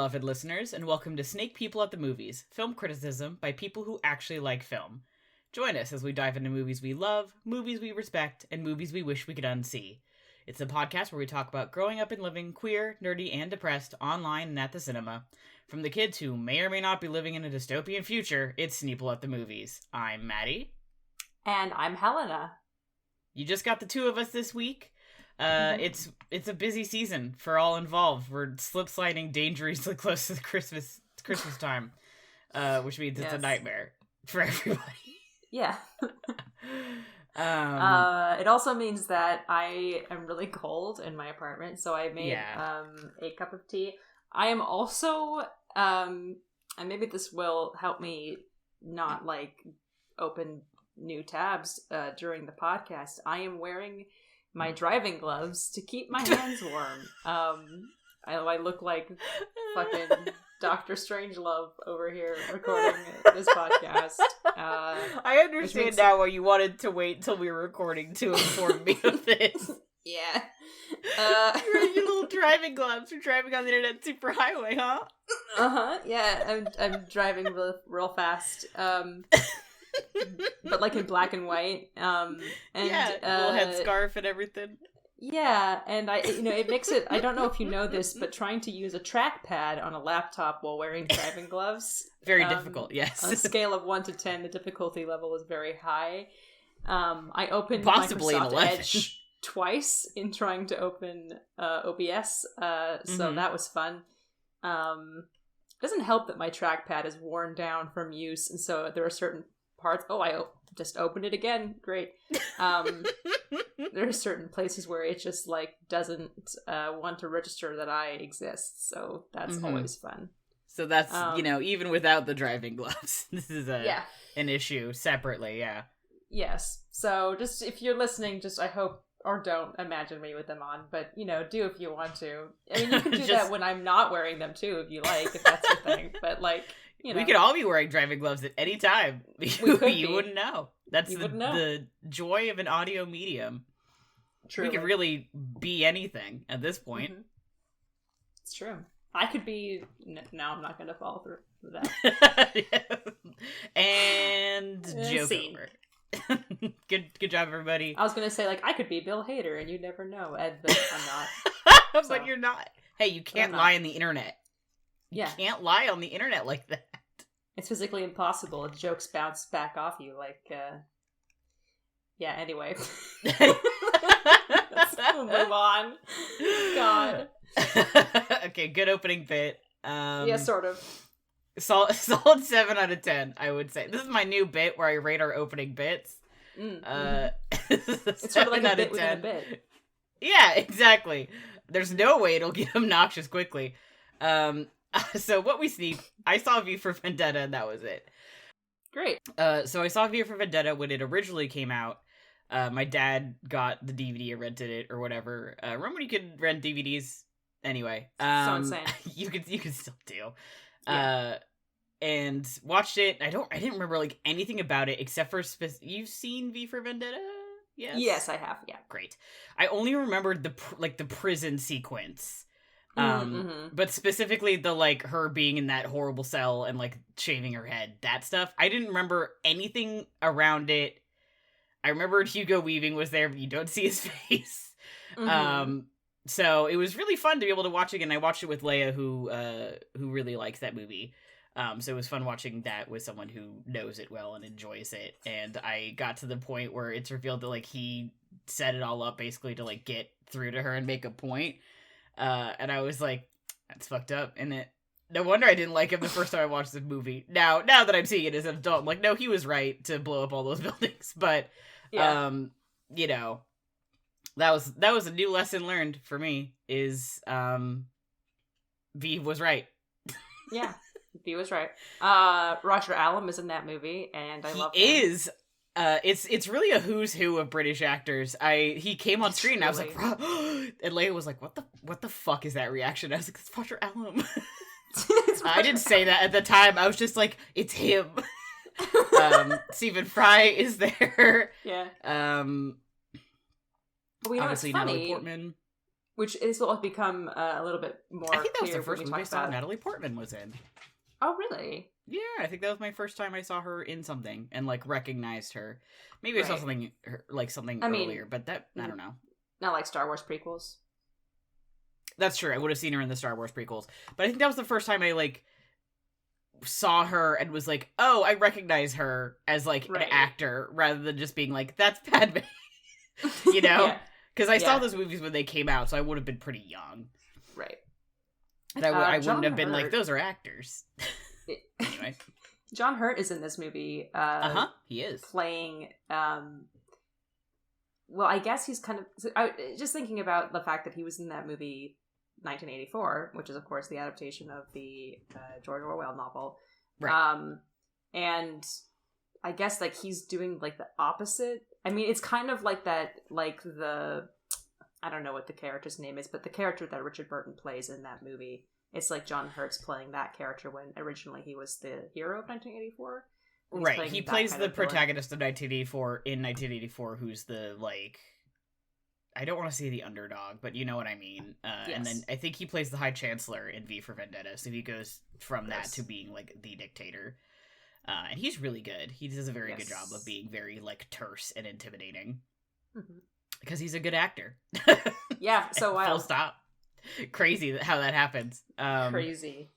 beloved listeners, and welcome to Snake People at the Movies, film criticism by people who actually like film. Join us as we dive into movies we love, movies we respect, and movies we wish we could unsee. It's a podcast where we talk about growing up and living queer, nerdy, and depressed online and at the cinema. From the kids who may or may not be living in a dystopian future, it's Sneople at the Movies. I'm Matty. And I'm Helena. You just got the two of us this week. It's a busy season for all involved. We're slip-sliding dangerously close to the Christmas time, which means it's a nightmare for everybody. Yeah. It also means that I am really cold in my apartment, so I made a cup of tea. I am also, and maybe this will help me not open new tabs during the podcast. I am wearing my driving gloves to keep my hands warm. I look like fucking Dr. Strangelove over here recording this podcast. I understand now why you wanted to wait till we were recording to inform me of this. Yeah. You're wearing your little driving gloves. You're driving on the internet superhighway, huh? Uh-huh. Yeah, I'm driving real fast. But in black and white. And little headscarf and everything. Yeah, and it makes it, I don't know if you know this, but trying to use a trackpad on a laptop while wearing driving gloves. Very difficult, yes. On a scale of 1 to 10, the difficulty level is very high. I opened possibly Microsoft Edge twice in trying to open OBS, so that was fun. It doesn't help that my trackpad is worn down from use, and so there are certain parts. Oh, I just opened it again. Great. There are certain places where it just doesn't want to register that I exist, so that's always fun. So that's even without the driving gloves, this is an issue separately. Yeah. Yes. So just if you're listening, just I hope or don't imagine me with them on, but do if you want to. I mean, you can do that when I'm not wearing them too, if you like, if that's your thing. But we could all be wearing driving gloves at any time. You wouldn't know. That's the joy of an audio medium. Truly. We could really be anything at this point. Mm-hmm. It's true. I could be... No, I'm not going to follow through with that. And joke over. Good job, everybody. I was going to say, I could be Bill Hader, and you never know, Ed, but I'm not. But you're not. Hey, you can't lie on the internet. You can't lie on the internet like that. It's physically impossible. Jokes bounce back off you Yeah, anyway. Let's move on. God. Okay, good opening bit. Yeah, sort of. Solid 7 out of 10, I would say. This is my new bit where I rate our opening bits. It's sort of like a bit within a bit. Yeah, exactly. There's no way it'll get obnoxious quickly. So what we see, I saw V for Vendetta and that was it. Great. So I saw V for Vendetta when it originally came out. My dad got the DVD and rented it or whatever. Remember when you could rent DVDs? Anyway. So insane. You could still do. Yeah. And watched it. I didn't remember anything about it except for you've seen V for Vendetta? Yes. Yes, I have. Yeah. Great. I only remembered the prison sequence. But specifically the her being in that horrible cell and shaving her head, that stuff. I didn't remember anything around it. I remembered Hugo Weaving was there, but you don't see his face. So it was really fun to be able to watch it again. I watched it with Leia, who really likes that movie. So it was fun watching that with someone who knows it well and enjoys it. And I got to the point where it's revealed that he set it all up basically to get through to her and make a point. And I was like, that's fucked up, isn't it? No wonder I didn't like him the first time I watched the movie. Now that I'm seeing it as an adult, I'm no, he was right to blow up all those buildings. But, that was a new lesson learned for me, is, V was right. Yeah, V was right. Roger Allam is in that movie, and I love him. He is. It's really a who's who of British actors. He came on screen and I was like, and Leia was like, what the fuck is that reaction? I was like, it's Roger Allam. I didn't say that at the time. I was just like, it's him. Stephen Fry is there. Yeah. Obviously Natalie Portman. which is will become a little bit more. I think that was the first movie I saw Natalie Portman was in. Oh, really? Yeah, I think that was my first time I saw her in something and like recognized her. Maybe I saw something earlier, but that I don't know. Not like Star Wars prequels. That's true. I would have seen her in the Star Wars prequels, but I think that was the first time I like saw her and was like, oh, I recognize her as like an actor rather than just being like, that's Padme. You know? Because I saw those movies when they came out, so I would have been pretty young. Right. And I wouldn't have been like, those are actors. Anyway. John Hurt is in this movie. He is. Playing, well, I guess he's kind of, just thinking about the fact that he was in that movie 1984, which is, of course, the adaptation of the George Orwell novel. Right. And I guess, like, he's doing, like, the opposite. I mean, it's kind of like that, like, I don't know what the character's name is, but the character that Richard Burton plays in that movie, it's like John Hurt's playing that character when originally he was the hero of 1984. Right, he plays the protagonist of 1984 in 1984, who's the, like, I don't want to say the underdog, but you know what I mean. Yes. And then I think he plays the High Chancellor in V for Vendetta, so he goes from that to being, like, the dictator. And he's really good. He does a very good job of being very, like, terse and intimidating. Mm-hmm. Because he's a good actor. Yeah, so wild. Full stop. Crazy how that happens. Crazy.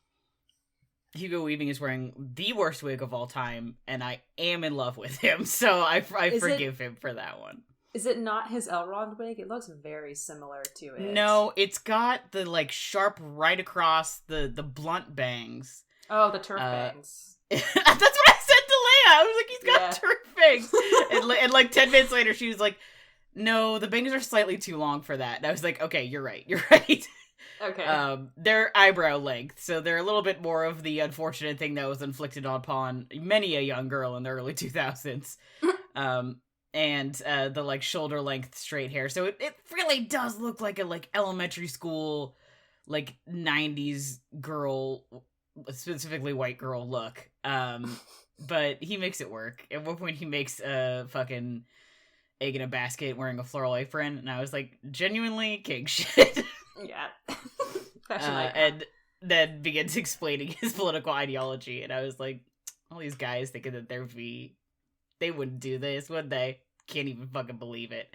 Hugo Weaving is wearing the worst wig of all time, and I am in love with him, so I forgive him for that one. Is it not his Elrond wig? It looks very similar to it. No, it's got the, like, sharp right across the blunt bangs. Oh, the turf bangs. That's what I said to Leia. I was like, he's got turf bangs. and like 10 minutes later, she was like, no, the bangs are slightly too long for that. And I was like, okay, you're right. Okay. They're eyebrow length, so they're a little bit more of the unfortunate thing that was inflicted upon many a young girl in the early 2000s. And the, like, shoulder length straight hair. So it really does look like a, like, elementary school, like, 90s girl, specifically white girl look. But he makes it work. At one point he makes a fucking egg in a basket wearing a floral apron, and I was like, genuinely king shit. Yeah. And then begins explaining his political ideology, and I was like, all these guys thinking that they wouldn't do this, would they? Can't even fucking believe it.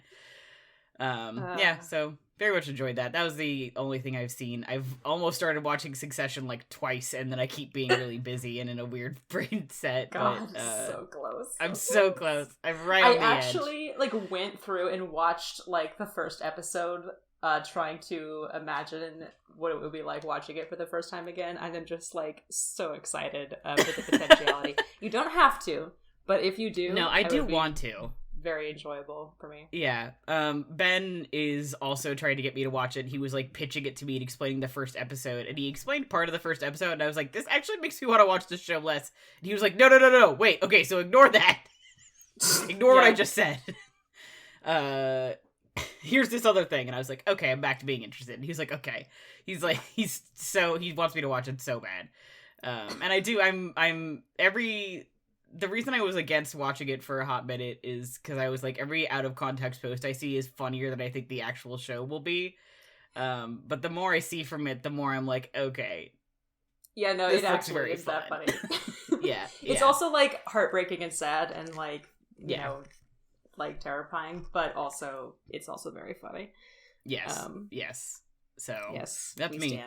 Yeah, so very much enjoyed that. That was the only thing I've seen. I've almost started watching Succession like twice, and then I keep being really busy and in a weird brain set. God, but, so close. I'm so close. I'm right on the edge. I actually like went through and watched like the first episode, trying to imagine what it would be like watching it for the first time again, and I'm just like so excited for the potentiality. You don't have to, but if you do, no, I do want to. Very enjoyable for me. Yeah. Ben is also trying to get me to watch it. He was like pitching it to me and explaining the first episode, and he explained part of the first episode, and I was like, this actually makes me want to watch this show less. And he was like, no, wait, okay, so ignore that. Ignore what I just said. Here's this other thing, and I was like, okay, I'm back to being interested. And he was like, okay. He's like, he wants me to watch it so bad. And I do, the reason I was against watching it for a hot minute is because I was like, every out of context post I see is funnier than I think the actual show will be. But the more I see from it, the more I'm like, okay. Yeah, no, it actually is that funny. Yeah. It's also like heartbreaking and sad and like, you know, like terrifying, but also it's also very funny. Yes. Yes. So yes, that's me.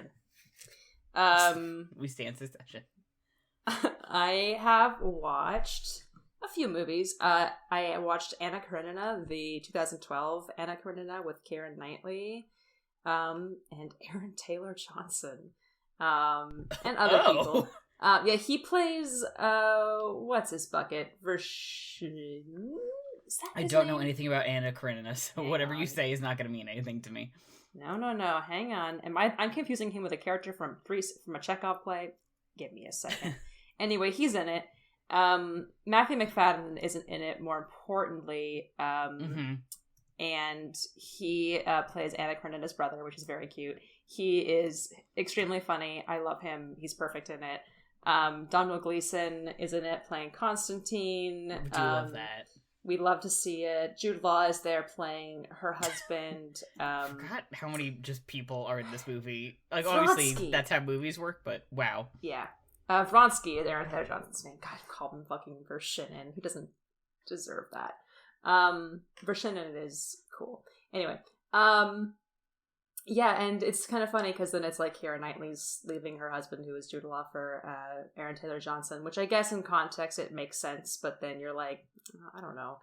We stand Succession. I have watched a few movies. I watched Anna Karenina, the 2012 Anna Karenina with Keira Knightley, and Aaron Taylor Johnson, and other people. Yeah, he plays, what's his bucket? I don't know anything about Anna Karenina, so whatever you say is not going to mean anything to me. No, hang on. I'm confusing him with a character from a Chekhov play. Give me a second. Anyway, he's in it. Matthew McFadden isn't in it, more importantly. And he plays Anna Karenina's brother, which is very cute. He is extremely funny. I love him. He's perfect in it. Domhnall Gleeson is in it playing Constantine. I do love that. We love to see it. Jude Law is there playing her husband. I forgot how many just people are in this movie. Like, Vronsky. obviously, that's how movies work, but wow. Yeah. Vronsky is Aaron Taylor Johnson's name. God, I called him fucking Vershinin. He doesn't deserve that. Vershinin is cool. Anyway. Yeah, and it's kind of funny because then it's like Keira Knightley's leaving her husband, who is Jude Law, for Aaron Taylor Johnson, which I guess in context it makes sense, but then you're like, I don't know.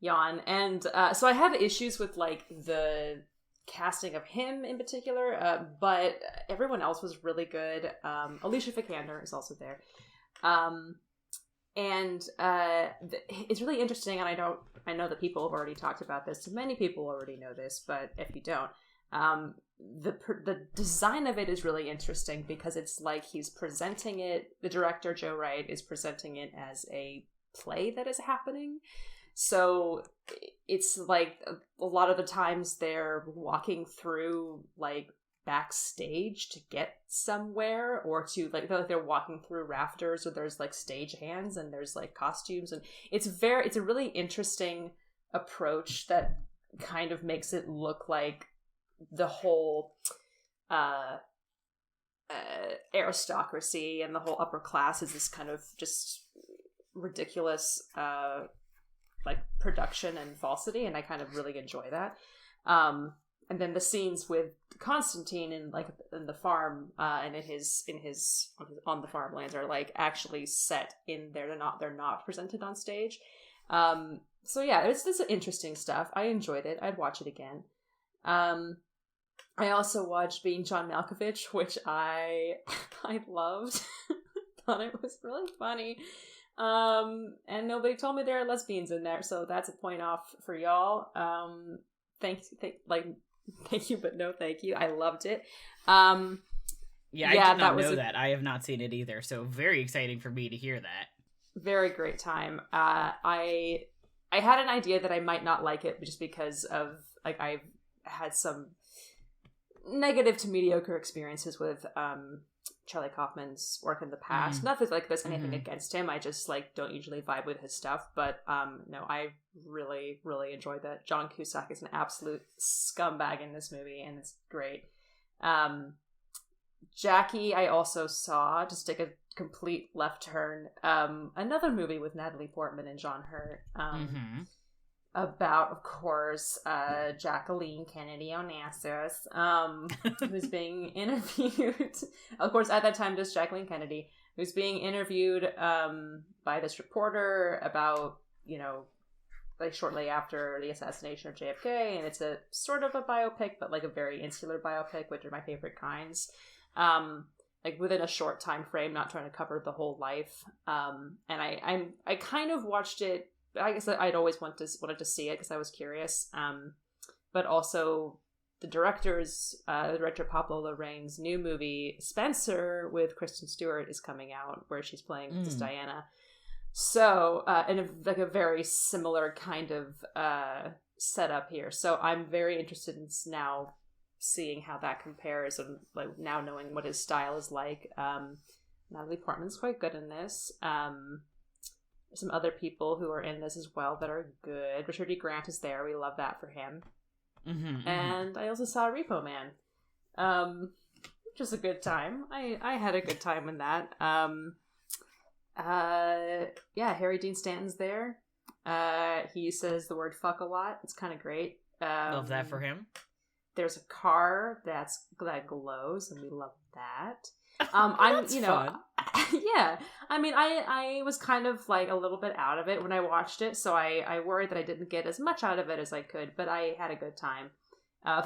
Yawn. And so I have issues with like the casting of him in particular, but everyone else was really good. Alicia Vikander is also there. And it's really interesting, and I know that people have already talked about this, and many people already know this, but if you don't, the design of it is really interesting because it's like he's presenting it, the director, Joe Wright, is presenting it as a play that is happening. So it's like a lot of the times they're walking through like backstage to get somewhere, or to like they're walking through rafters, or there's like stage hands and there's like costumes, and it's a really interesting approach that kind of makes it look like the whole aristocracy and the whole upper class is this kind of just ridiculous like production and falsity, and I kind of really enjoy that. And then the scenes with Constantine in the farm and in his on the farmlands are like actually set in there. They're not presented on stage. So yeah, it's interesting stuff. I enjoyed it. I'd watch it again. I also watched Being John Malkovich, which I loved. Thought it was really funny. And nobody told me there are lesbians in there, so that's a point off for y'all. Thank you, but no thank you. I loved it. I did not know that. I have not seen it either, so very exciting for me to hear that. Very great time. I had an idea that I might not like it just because of like I've had some negative to mediocre experiences with Charlie Kaufman's work in the past. Not that like there's anything against him. I just like don't usually vibe with his stuff. But no, I really, really enjoyed that. John Cusack is an absolute scumbag in this movie, and it's great. Jackie, I also saw, just take a complete left turn, another movie with Natalie Portman and John Hurt. About, of course, Jacqueline Kennedy Onassis, who's being interviewed. Of course, at that time, just Jacqueline Kennedy, who's being interviewed by this reporter about, like shortly after the assassination of JFK, and it's a sort of a biopic, but like a very insular biopic, which are my favorite kinds. Like within a short time frame, not trying to cover the whole life. And I kind of watched it. I guess I'd always wanted to see it because I was curious. But also the director Pablo Larraín's new movie Spencer with Kristen Stewart is coming out, where she's playing this Diana. So in a very similar kind of setup here. So I'm very interested in now seeing how that compares, and like now knowing what his style is like. Natalie Portman's quite good in this. Some other people who are in this as well that are good. Richard E. Grant is there. We love that for him. And I also saw Repo Man, which was a good time. I had a good time in that. Harry Dean Stanton's there. He says the word fuck a lot. It's kind of great. Love that for him. There's a car that glows, and we love that. That's fun. Yeah. I mean, I was kind of like a little bit out of it when I watched it, so I worried that I didn't get as much out of it as I could, but I had a good time.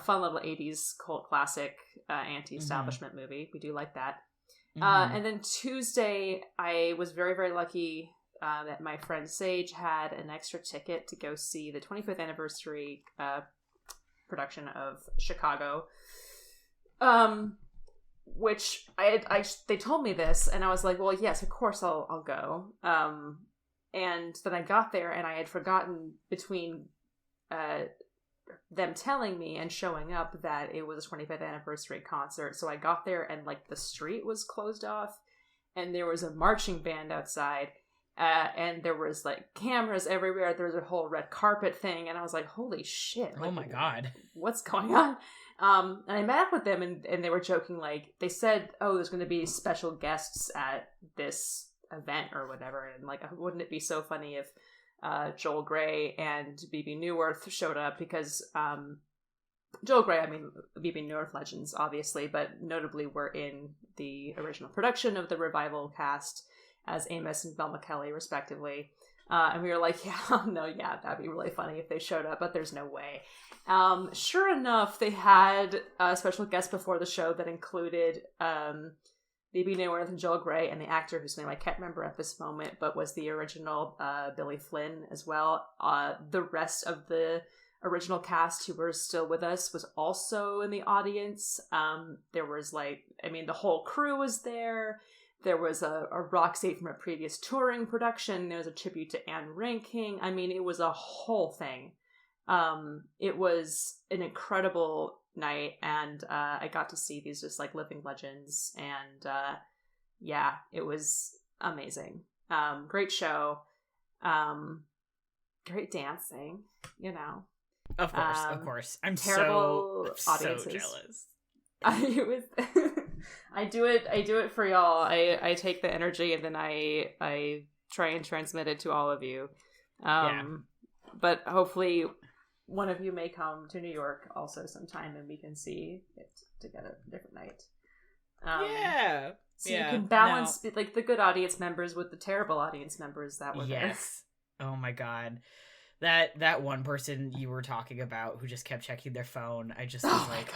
Fun little 80s cult classic anti-establishment movie. We do like that. And then Tuesday, I was very, very lucky that my friend Sage had an extra ticket to go see the 25th anniversary production of Chicago. Which they told me this, and I was like, well, yes, of course I'll go. And then I got there, and I had forgotten between them telling me and showing up that it was a 25th anniversary concert. So I got there, and like the street was closed off, and there was a marching band outside, And there was like cameras everywhere. There was a whole red carpet thing, and I was like, "Holy shit! Like, oh my god, what's going on?" And I met up with them, and they were joking. Like they said, "Oh, there's going to be special guests at this event or whatever," and like, wouldn't it be so funny if Joel Grey and BB Newirth showed up? Because Joel Grey, I mean, BB Newirth legends, obviously, but notably were in the original production of the revival cast as Amos and Velma Kelly, respectively. And we were like, that'd be really funny if they showed up, but there's no way. Sure enough, they had a special guest before the show that included BB Newirth and Joel Grey and the actor whose name I can't remember at this moment, but was the original Billy Flynn as well. The rest of the original cast who were still with us was also in the audience. There was the whole crew was there. There was a Roxy from a previous touring production. There was a tribute to Anne Ranking. I mean, it was a whole thing. It was an incredible night, and I got to see these just like living legends, and it was amazing. Great show. Great dancing, Of course. I'm terrible audiences. So jealous. I do it for y'all. I take the energy and then I try and transmit it to all of you. But hopefully one of you may come to New York also sometime and we can see it together a different night. So you can balance like the good audience members with the terrible audience members that were there. Yes. Oh my god. That one person you were talking about who just kept checking their phone, I just was like,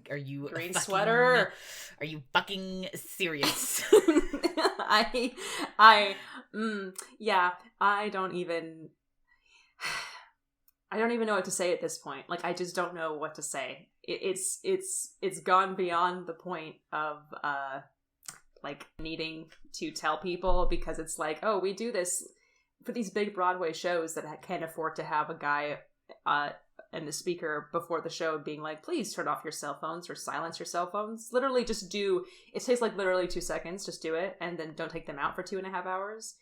are you green sweater? Are you fucking serious? I don't even know what to say at this point. Like, I just don't know what to say. It's gone beyond the point of like needing to tell people, because it's like, oh, we do this for these big Broadway shows that can't afford to have a guy and the speaker before the show being like, please turn off your cell phones or silence your cell phones. Literally just it takes like literally 2 seconds, just do it, and then don't take them out for 2.5 hours.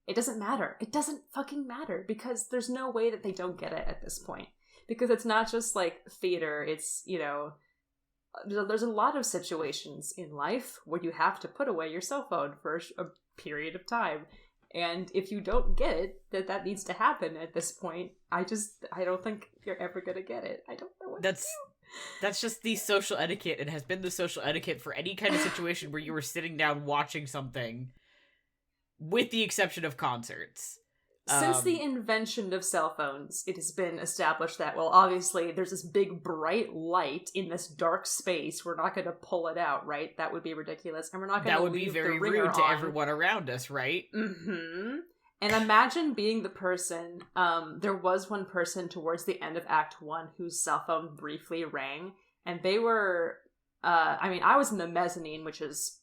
It doesn't matter. It doesn't fucking matter, because there's no way that they don't get it at this point. Because it's not just like theater, it's, there's a lot of situations in life where you have to put away your cell phone for a period of time. And if you don't get it, that needs to happen at this point, I don't think you're ever going to get it. I don't know what to do. That's just the social etiquette. It has been the social etiquette for any kind of situation where you were sitting down watching something, with the exception of concerts. Since the invention of cell phones, it has been established that, well, obviously, there's this big bright light in this dark space. We're not going to pull it out, right? That would be ridiculous. And we're not going to leave the ringer on. That would be very rude to everyone around us, right? Mm-hmm. And imagine being the person, there was one person towards the end of Act 1 whose cell phone briefly rang. And they were, I was in the mezzanine, which is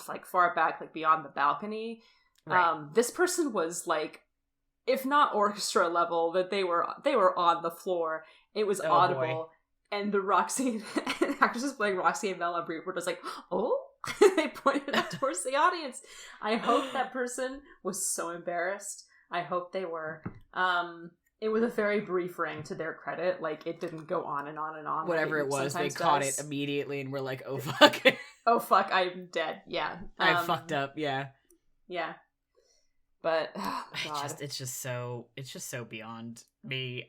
like far back, like beyond the balcony. Right. This person was like, if not orchestra level, that they were on the floor. It was audible. Boy. And the Roxy actresses playing Roxy and Bella were just like, oh, they pointed up towards the audience. I hope that person was so embarrassed. I hope they were. It was a very brief ring, to their credit. Like, it didn't go on and on and on. Whatever it was, they caught it immediately and were like, oh fuck. Oh fuck, I'm dead. Yeah. I fucked up, yeah. Yeah. But oh God. It's just so beyond me.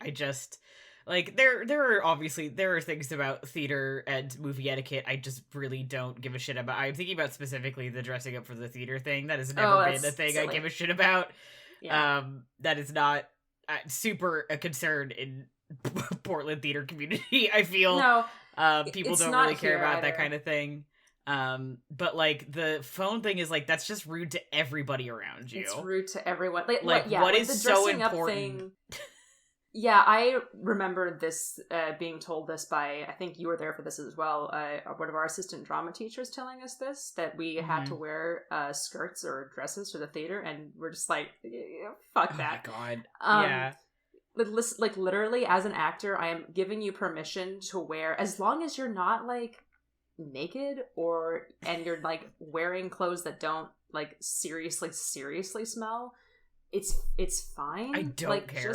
There are things about theater and movie etiquette I just really don't give a shit about. I'm thinking about specifically the dressing up for the theater thing. That has never been a thing silly. I give a shit about. Yeah. That is not super a concern in Portland theater community. I feel people don't really care about that kind of thing. But like the phone thing is like, that's just rude to everybody around you. It's rude to everyone. What like is the so dressing up important? Thing, yeah, I remember this being told this by, I think you were there for this as well, one of our assistant drama teachers telling us this, that we had to wear skirts or dresses to the theater, and we're just like, fuck that. Oh my God. Yeah. Like literally, as an actor, I am giving you permission to wear, as long as you're not like naked and you're like wearing clothes that don't like seriously smell, it's fine. I don't like, care.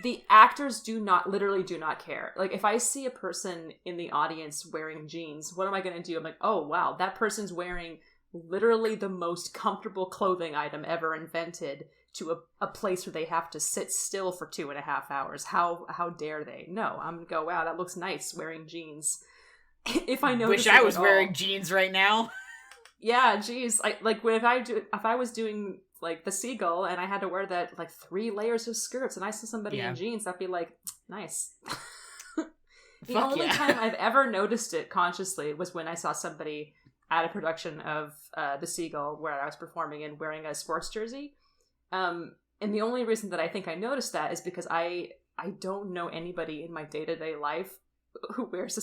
The actors do not care. Like, if I see a person in the audience wearing jeans, what am I going to do? I'm like, oh wow, that person's wearing literally the most comfortable clothing item ever invented to a place where they have to sit still for 2.5 hours. How dare they? No, I'm gonna go, wow, that looks nice wearing jeans. If I notice, wish I was wearing jeans right now. Yeah, geez. If I was doing like the Seagull and I had to wear that like 3 layers of skirts and I saw somebody in jeans, I'd be like, nice. The only time I've ever noticed it consciously was when I saw somebody at a production of the Seagull where I was performing and wearing a sports jersey. And the only reason that I think I noticed that is because I don't know anybody in my day-to-day life who wears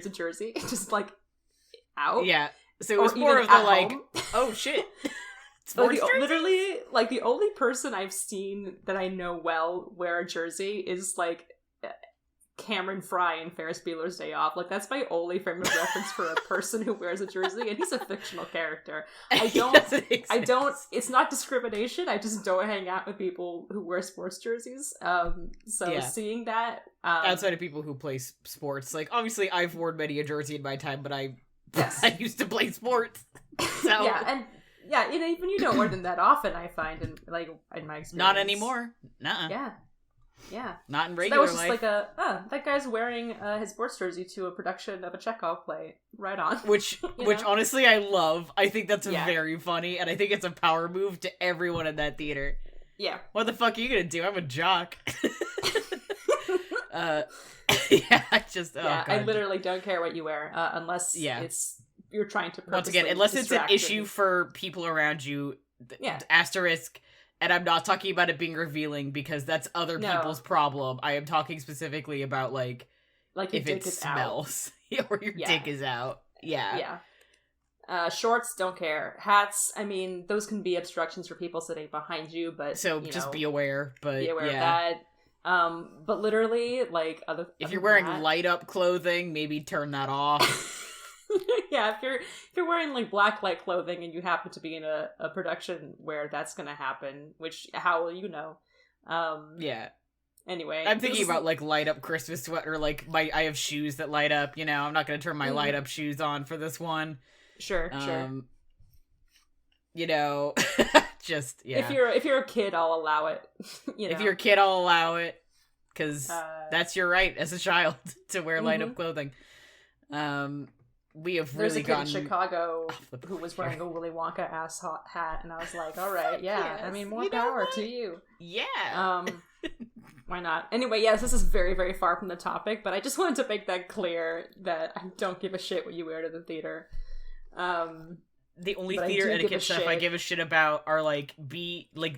a jersey just like out. Yeah. So it was more of the like, oh shit. Literally, like, the only person I've seen that I know well wear a jersey is like Cameron Fry in Ferris Bueller's Day Off. Like, that's my only frame of reference for a person who wears a jersey, and he's a fictional character. It's not discrimination, I just don't hang out with people who wear sports jerseys. Seeing that outside of people who play sports, like, obviously I've worn many a jersey in my time, but I used to play sports. So even you don't wear them that often, I find, in my experience. Not anymore. Nuh-uh. Yeah. Not in regular life. That was just like that guy's wearing his sports jersey to a production of a Chekhov play. Right on. Which honestly I love. I think that's very funny, and I think it's a power move to everyone in that theater. Yeah. What the fuck are you gonna do? I'm a jock. God. I literally don't care what you wear, unless you're trying to once again, unless it's an issue for people around you. Asterisk. And I'm not talking about it being revealing because that's other people's problem. I am talking specifically about like if it smells or your dick is out. Yeah. Shorts, don't care. Hats, I mean, those can be obstructions for people sitting behind you, but just be aware. But be aware of that. But literally, like, if you're wearing light up clothing, maybe turn that off. Yeah, if you're wearing like black light clothing and you happen to be in a production where that's gonna happen, which how will you know? Anyway, I'm thinking about like light up Christmas sweater. Like I have shoes that light up. I'm not gonna turn my light up shoes on for this one. Sure. Just If you're a kid, I'll allow it. If you're a kid, I'll allow it because that's your right as a child to wear light up clothing. We have There's really a kid gone in Chicago who was wearing a Willy Wonka ass hat, and I was like, all right, yeah. I mean, more power to you. Yeah. Why not? Anyway, yes, this is very, very far from the topic, but I just wanted to make that clear that I don't give a shit what you wear to the theater. The only theater etiquette stuff I give a shit about are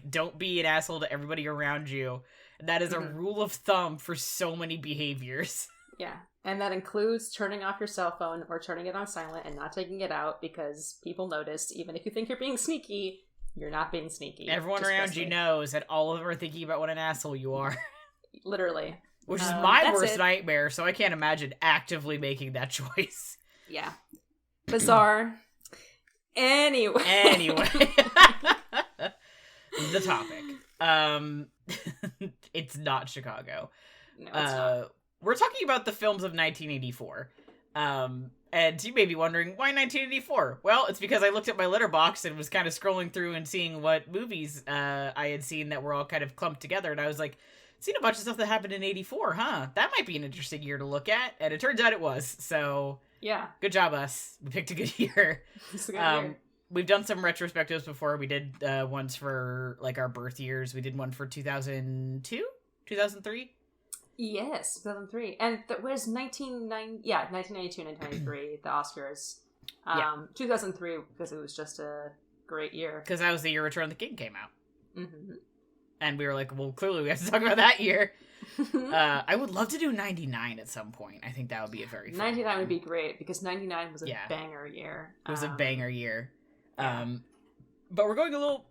don't be an asshole to everybody around you. That is a rule of thumb for so many behaviors. Yeah. And that includes turning off your cell phone or turning it on silent and not taking it out because people notice. Even if you think you're being sneaky, you're not being sneaky. Everyone around you knows, and all of them are thinking about what an asshole you are. Literally. Which is my worst nightmare, so I can't imagine actively making that choice. Yeah. Bizarre. Anyway. The topic. It's not Chicago. No, it's not. We're talking about the films of 1984. And you may be wondering, why 1984? Well, it's because I looked at my letterbox and was kind of scrolling through and seeing what movies I had seen that were all kind of clumped together. And I was like, seen a bunch of stuff that happened in 84, huh? That might be an interesting year to look at. And it turns out it was. So, yeah. Good job, us. We picked a good year. It's a good year. We've done some retrospectives before. We did ones for, like, our birth years. We did one for 2002? 2003? Yes, 2003. And that was 1992 and 1993, the Oscars. 2003, because it was just a great year. Because that was the year Return of the King came out. Mm-hmm. And we were like, well, clearly we have to talk about that year. I would love to do 99 at some point. I think that would be a very fun 99 one. Would be great, because 99 was a banger year. It was a banger year. But we're going a little...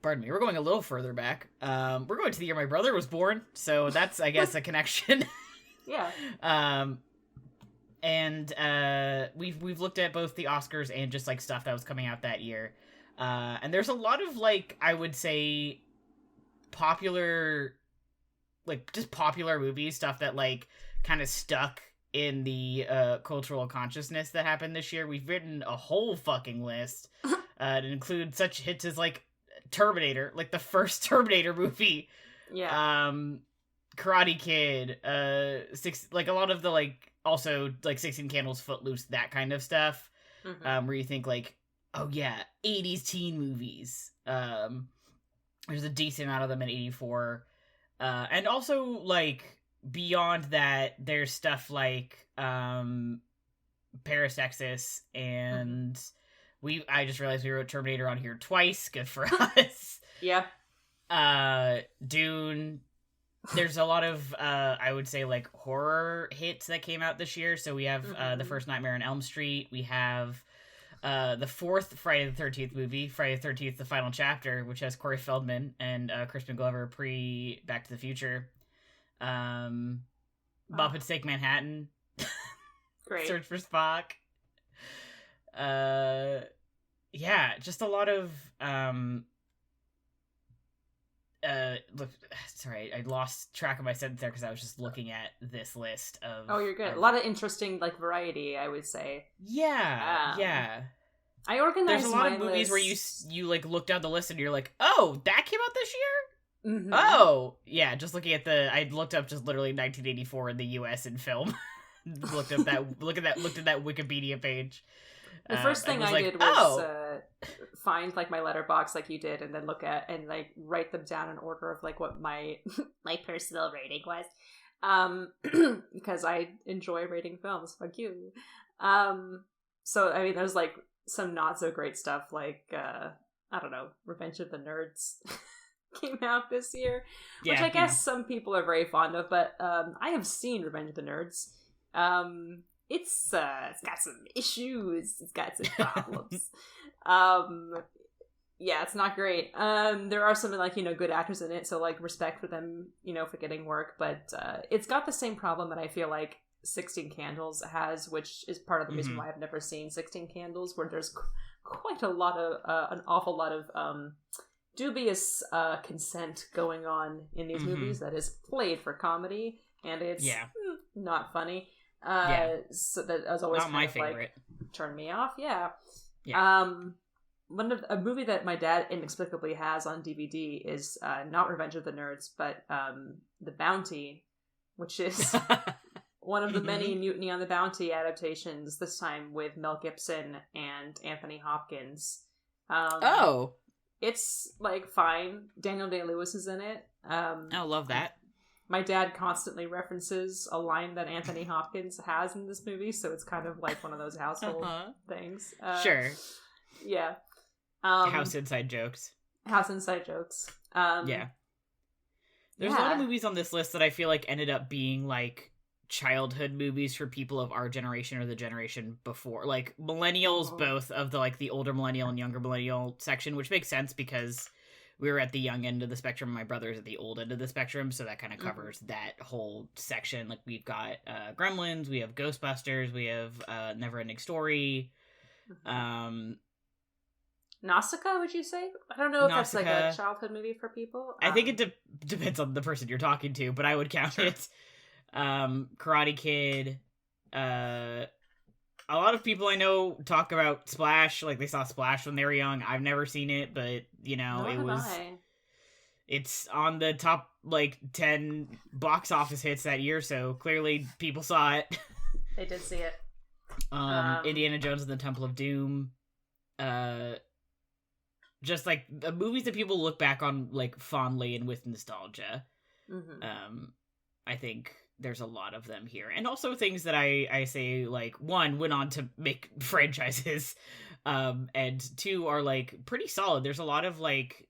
Pardon me, we're going a little further back. We're going to the year my brother was born, so that's, I guess, a connection. Yeah. And we've looked at both the Oscars and just like stuff that was coming out that year. And there's a lot of like, I would say, popular, like just popular movies, stuff that like kind of stuck in the cultural consciousness that happened this year. We've written a whole fucking list. It includes such hits as like Terminator, like the first Terminator movie. Yeah. Karate Kid, like a lot of the like, also like 16 Candles, Footloose, that kind of stuff. Where you think like, oh yeah, 80s teen movies. There's a decent amount of them in 84. And also like beyond that, there's stuff like Paris, Texas, and I just realized we wrote Terminator on here twice. Good for us. Yeah. Dune. There's a lot of I would say like horror hits that came out this year. So we have the first Nightmare on Elm Street. We have the fourth Friday the 13th movie, Friday the 13th: The Final Chapter, which has Corey Feldman and Crispin Glover pre Back to the Future. Muppets Take Manhattan. Great. Search for Spock. Yeah, just a lot of look, sorry, I lost track of my sentence there because I was just looking at this list of... Oh, you're good. A lot of interesting, like, variety, I would say. Yeah, yeah. I organized There's a lot of movies where you like look down the list and you're like, oh, that came out this year? Mm-hmm. Oh, yeah, just looking at I looked up just literally 1984 in the US in film. looked at that Wikipedia page. The first thing I did was find like my letterbox like you did, and then look at and like write them down in order of like what my my personal rating was, because I enjoy rating films. Fuck you. So I mean, there's like some not so great stuff like I don't know, Revenge of the Nerds came out this year, which I guess some people are very fond of, but I have seen Revenge of the Nerds. It's got some issues. It's got some problems. Yeah, it's not great. There are some like, you know, good actors in it, so like respect for them, you know, for getting work. But it's got the same problem that I feel like 16 Candles has, which is part of the reason why I've never seen 16 Candles, where there's quite a lot of an awful lot of dubious consent going on in these movies that is played for comedy, and it's not funny. So that was always not my favorite. Like, turned me off. Yeah. A movie that my dad inexplicably has on DVD is not Revenge of the Nerds, but The Bounty, which is one of the many Mutiny on the Bounty adaptations. This time with Mel Gibson and Anthony Hopkins. It's like fine. Daniel Day-Lewis is in it. I love that. My dad constantly references a line that Anthony Hopkins has in this movie, so it's kind of like one of those household things. Sure. Yeah. House inside jokes. Yeah. There's a lot of movies on this list that I feel like ended up being like childhood movies for people of our generation or the generation before. Like millennials, both of the like the older millennial and younger millennial section, which makes sense because we were at the young end of the spectrum. My brother's at the old end of the spectrum, so that kind of covers that whole section. Like, we've got Gremlins, we have Ghostbusters, we have Neverending Story. Nausicaa, would you say? I don't know if that's like a childhood movie for people. I think it depends on the person you're talking to, but I would count it. Karate Kid. A lot of people I know talk about Splash, like they saw Splash when they were young. I've never seen it, but you know, it's on the top like 10 box office hits that year, so clearly people saw it. They did see it. Indiana Jones and the Temple of Doom. Just like the movies that people look back on like fondly and with nostalgia. I think there's a lot of them here, and also things that I say like, one, went on to make franchises, and two, are like pretty solid. There's a lot of like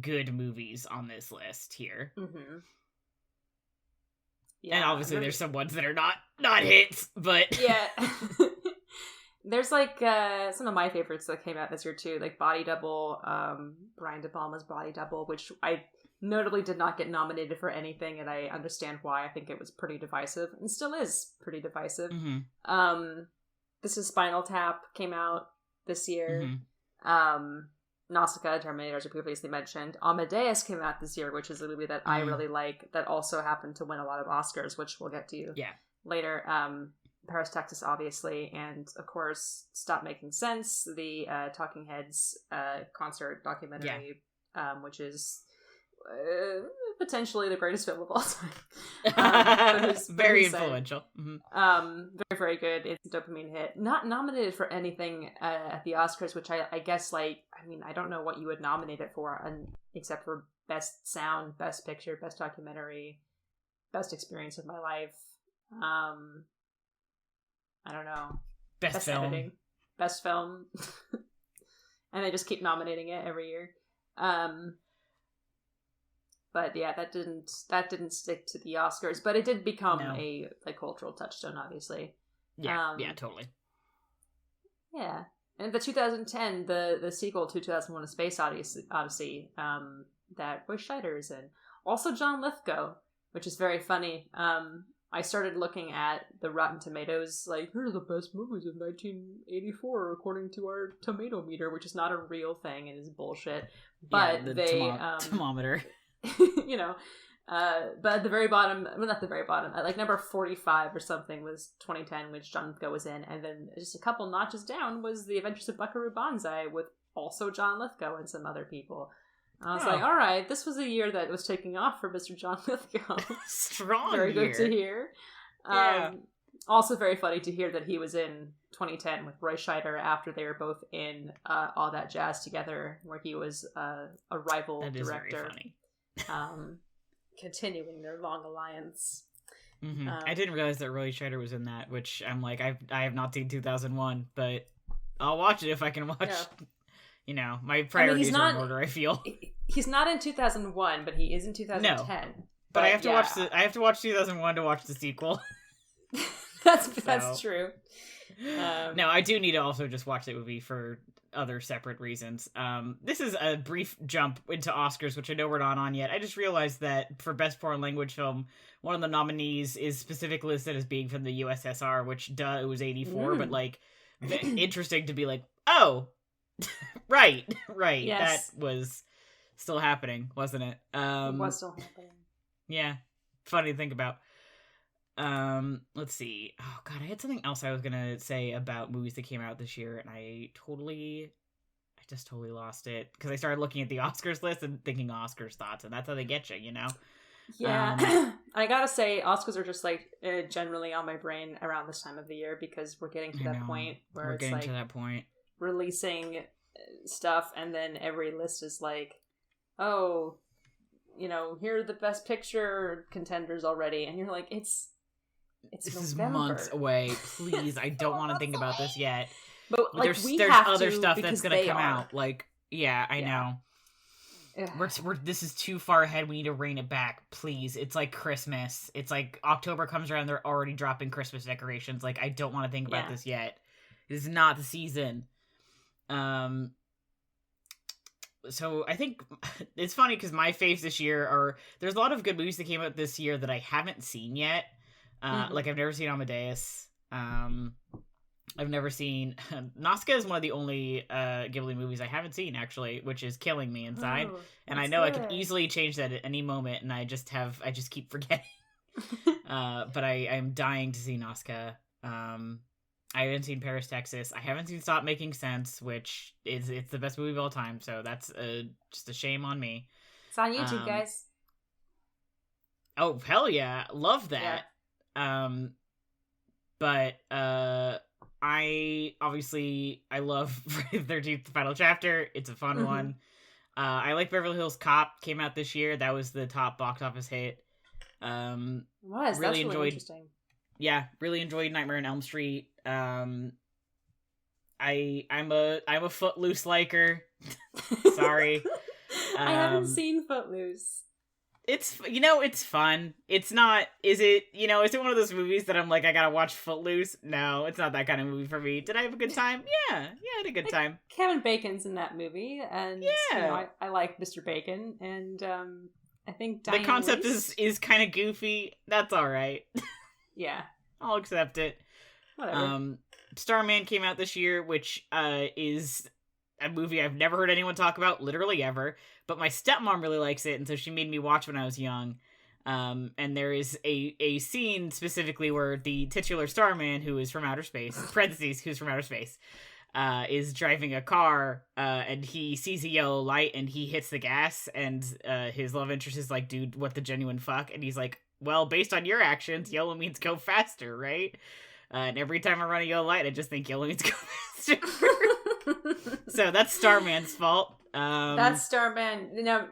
good movies on this list here. Yeah, and obviously there's some ones that are not hits, but yeah. There's like some of my favorites that came out this year too, like Body Double, Brian De Palma's Body Double, which I notably did not get nominated for anything, and I understand why. I think it was pretty divisive, and still is pretty divisive. Mm-hmm. This is Spinal Tap, came out this year. Mm-hmm. Nausicaa, Terminator, as we previously mentioned. Amadeus came out this year, which is a movie that I really like, that also happened to win a lot of Oscars, which we'll get to later. Paris, Texas, obviously, and of course, Stop Making Sense, the Talking Heads concert documentary, which is potentially the greatest film of all time. Very influential. Very, very good. It's a dopamine hit. Not nominated for anything at the Oscars, which I guess, like, I mean, I don't know what you would nominate it for, except for Best Sound, Best Picture, Best Documentary, Best Experience of My Life. I don't know. Best film. Editing. Best film. And they just keep nominating it every year. But yeah, that didn't stick to the Oscars, but it did become a cultural touchstone, obviously. Yeah, totally. Yeah. And the 2010, the sequel to 2001: A Space Odyssey, that Roy Scheider is in. Also John Lithgow, which is very funny. I started looking at the Rotten Tomatoes, like, here are the best movies of 1984 according to our tomato meter, which is not a real thing and is bullshit. But thermometer. You know, but at the very bottom, well, not the very bottom, at like number 45 or something was 2010, which John Lithgow was in, and then just a couple notches down was The Adventures of Buckaroo Banzai with also John Lithgow and some other people. I was like, all right, this was a year that was taking off for Mr. John Lithgow. Strong Very year. good to hear. Yeah. Also very funny to hear that he was in 2010 with Roy Scheider after they were both in All That Jazz Together, where he was a rival director. That is very funny. Continuing their long alliance. Mm-hmm. I didn't realize that Roy Scheider was in that, which I'm like, I have not seen 2001, but I'll watch it if I can watch. Yeah. You know, my priorities are in order, I feel. He's not in 2001, but he is in 2010. No, but I have to watch I have to watch 2001 to watch the sequel. That's true. No, I do need to also just watch the movie for other separate reasons. This is a brief jump into Oscars, which I know we're not on yet. I just realized that for Best Foreign Language Film, one of the nominees is specifically listed as being from the USSR, which, it was 84, but, like, interesting to be like, oh, right. Yes. That was still happening, wasn't it? It was still happening. Yeah. Funny to think about. Let's see. Oh god, I had something else I was gonna say about movies that came out this year, and I just totally lost it because I started looking at the Oscars list and thinking Oscars thoughts, and that's how they get you, you know? Yeah. I gotta say, Oscars are just like generally on my brain around this time of the year because we're getting to that point where it's like to that point. Releasing stuff, and then every list is like, oh, you know, here are the Best Picture contenders already, and you're like, this November. Is months away. Please, I don't want to think about this yet. But like, there's other stuff that's gonna come out. Like, I know. This is too far ahead. We need to rein it back, please. It's like Christmas. It's like October comes around, they're already dropping Christmas decorations. Like, I don't want to think about this yet. This is not the season. So I think it's funny because my faves this year there's a lot of good movies that came out this year that I haven't seen yet. Like I've never seen Amadeus. I've never seen Nausicaa is one of the only Ghibli movies I haven't seen actually, which is killing me inside. And I know I could easily change that at any moment, and I just keep forgetting. But I'm dying to see Nausicaa. I haven't seen Paris, Texas. I haven't seen Stop Making Sense, which it's the best movie of all time. So that's just a shame on me. It's on YouTube, guys. Oh, hell yeah. Love that. Yeah. But I love Friday the 13th, the final chapter. It's a fun one. I like Beverly Hills Cop, came out this year. That was the top box office hit. That's really interesting. Yeah, really enjoyed Nightmare on Elm Street. I'm a Footloose liker. Sorry. I haven't seen Footloose. it's fun. It's not, is it one of those movies that I'm like, I gotta watch Footloose? No, it's not that kind of movie for me. Did I have a good time? Yeah, I had a good time. Kevin Bacon's in that movie, and I like Mr. Bacon, and I think Diane the concept Weiss is kind of goofy. That's all right. Yeah, I'll accept it. Whatever. Starman came out this year, which is a movie I've never heard anyone talk about, literally ever. But my stepmom really likes it, and so she made me watch when I was young. And there is a scene specifically where the titular Starman, who is from outer space, parentheses, who's from outer space, is driving a car, and he sees a yellow light, and he hits the gas, and his love interest is like, dude, what the genuine fuck? And he's like, well, based on your actions, yellow means go faster, right? And every time I run a yellow light, I just think yellow means go faster. So that's Starman's fault. That's Starman.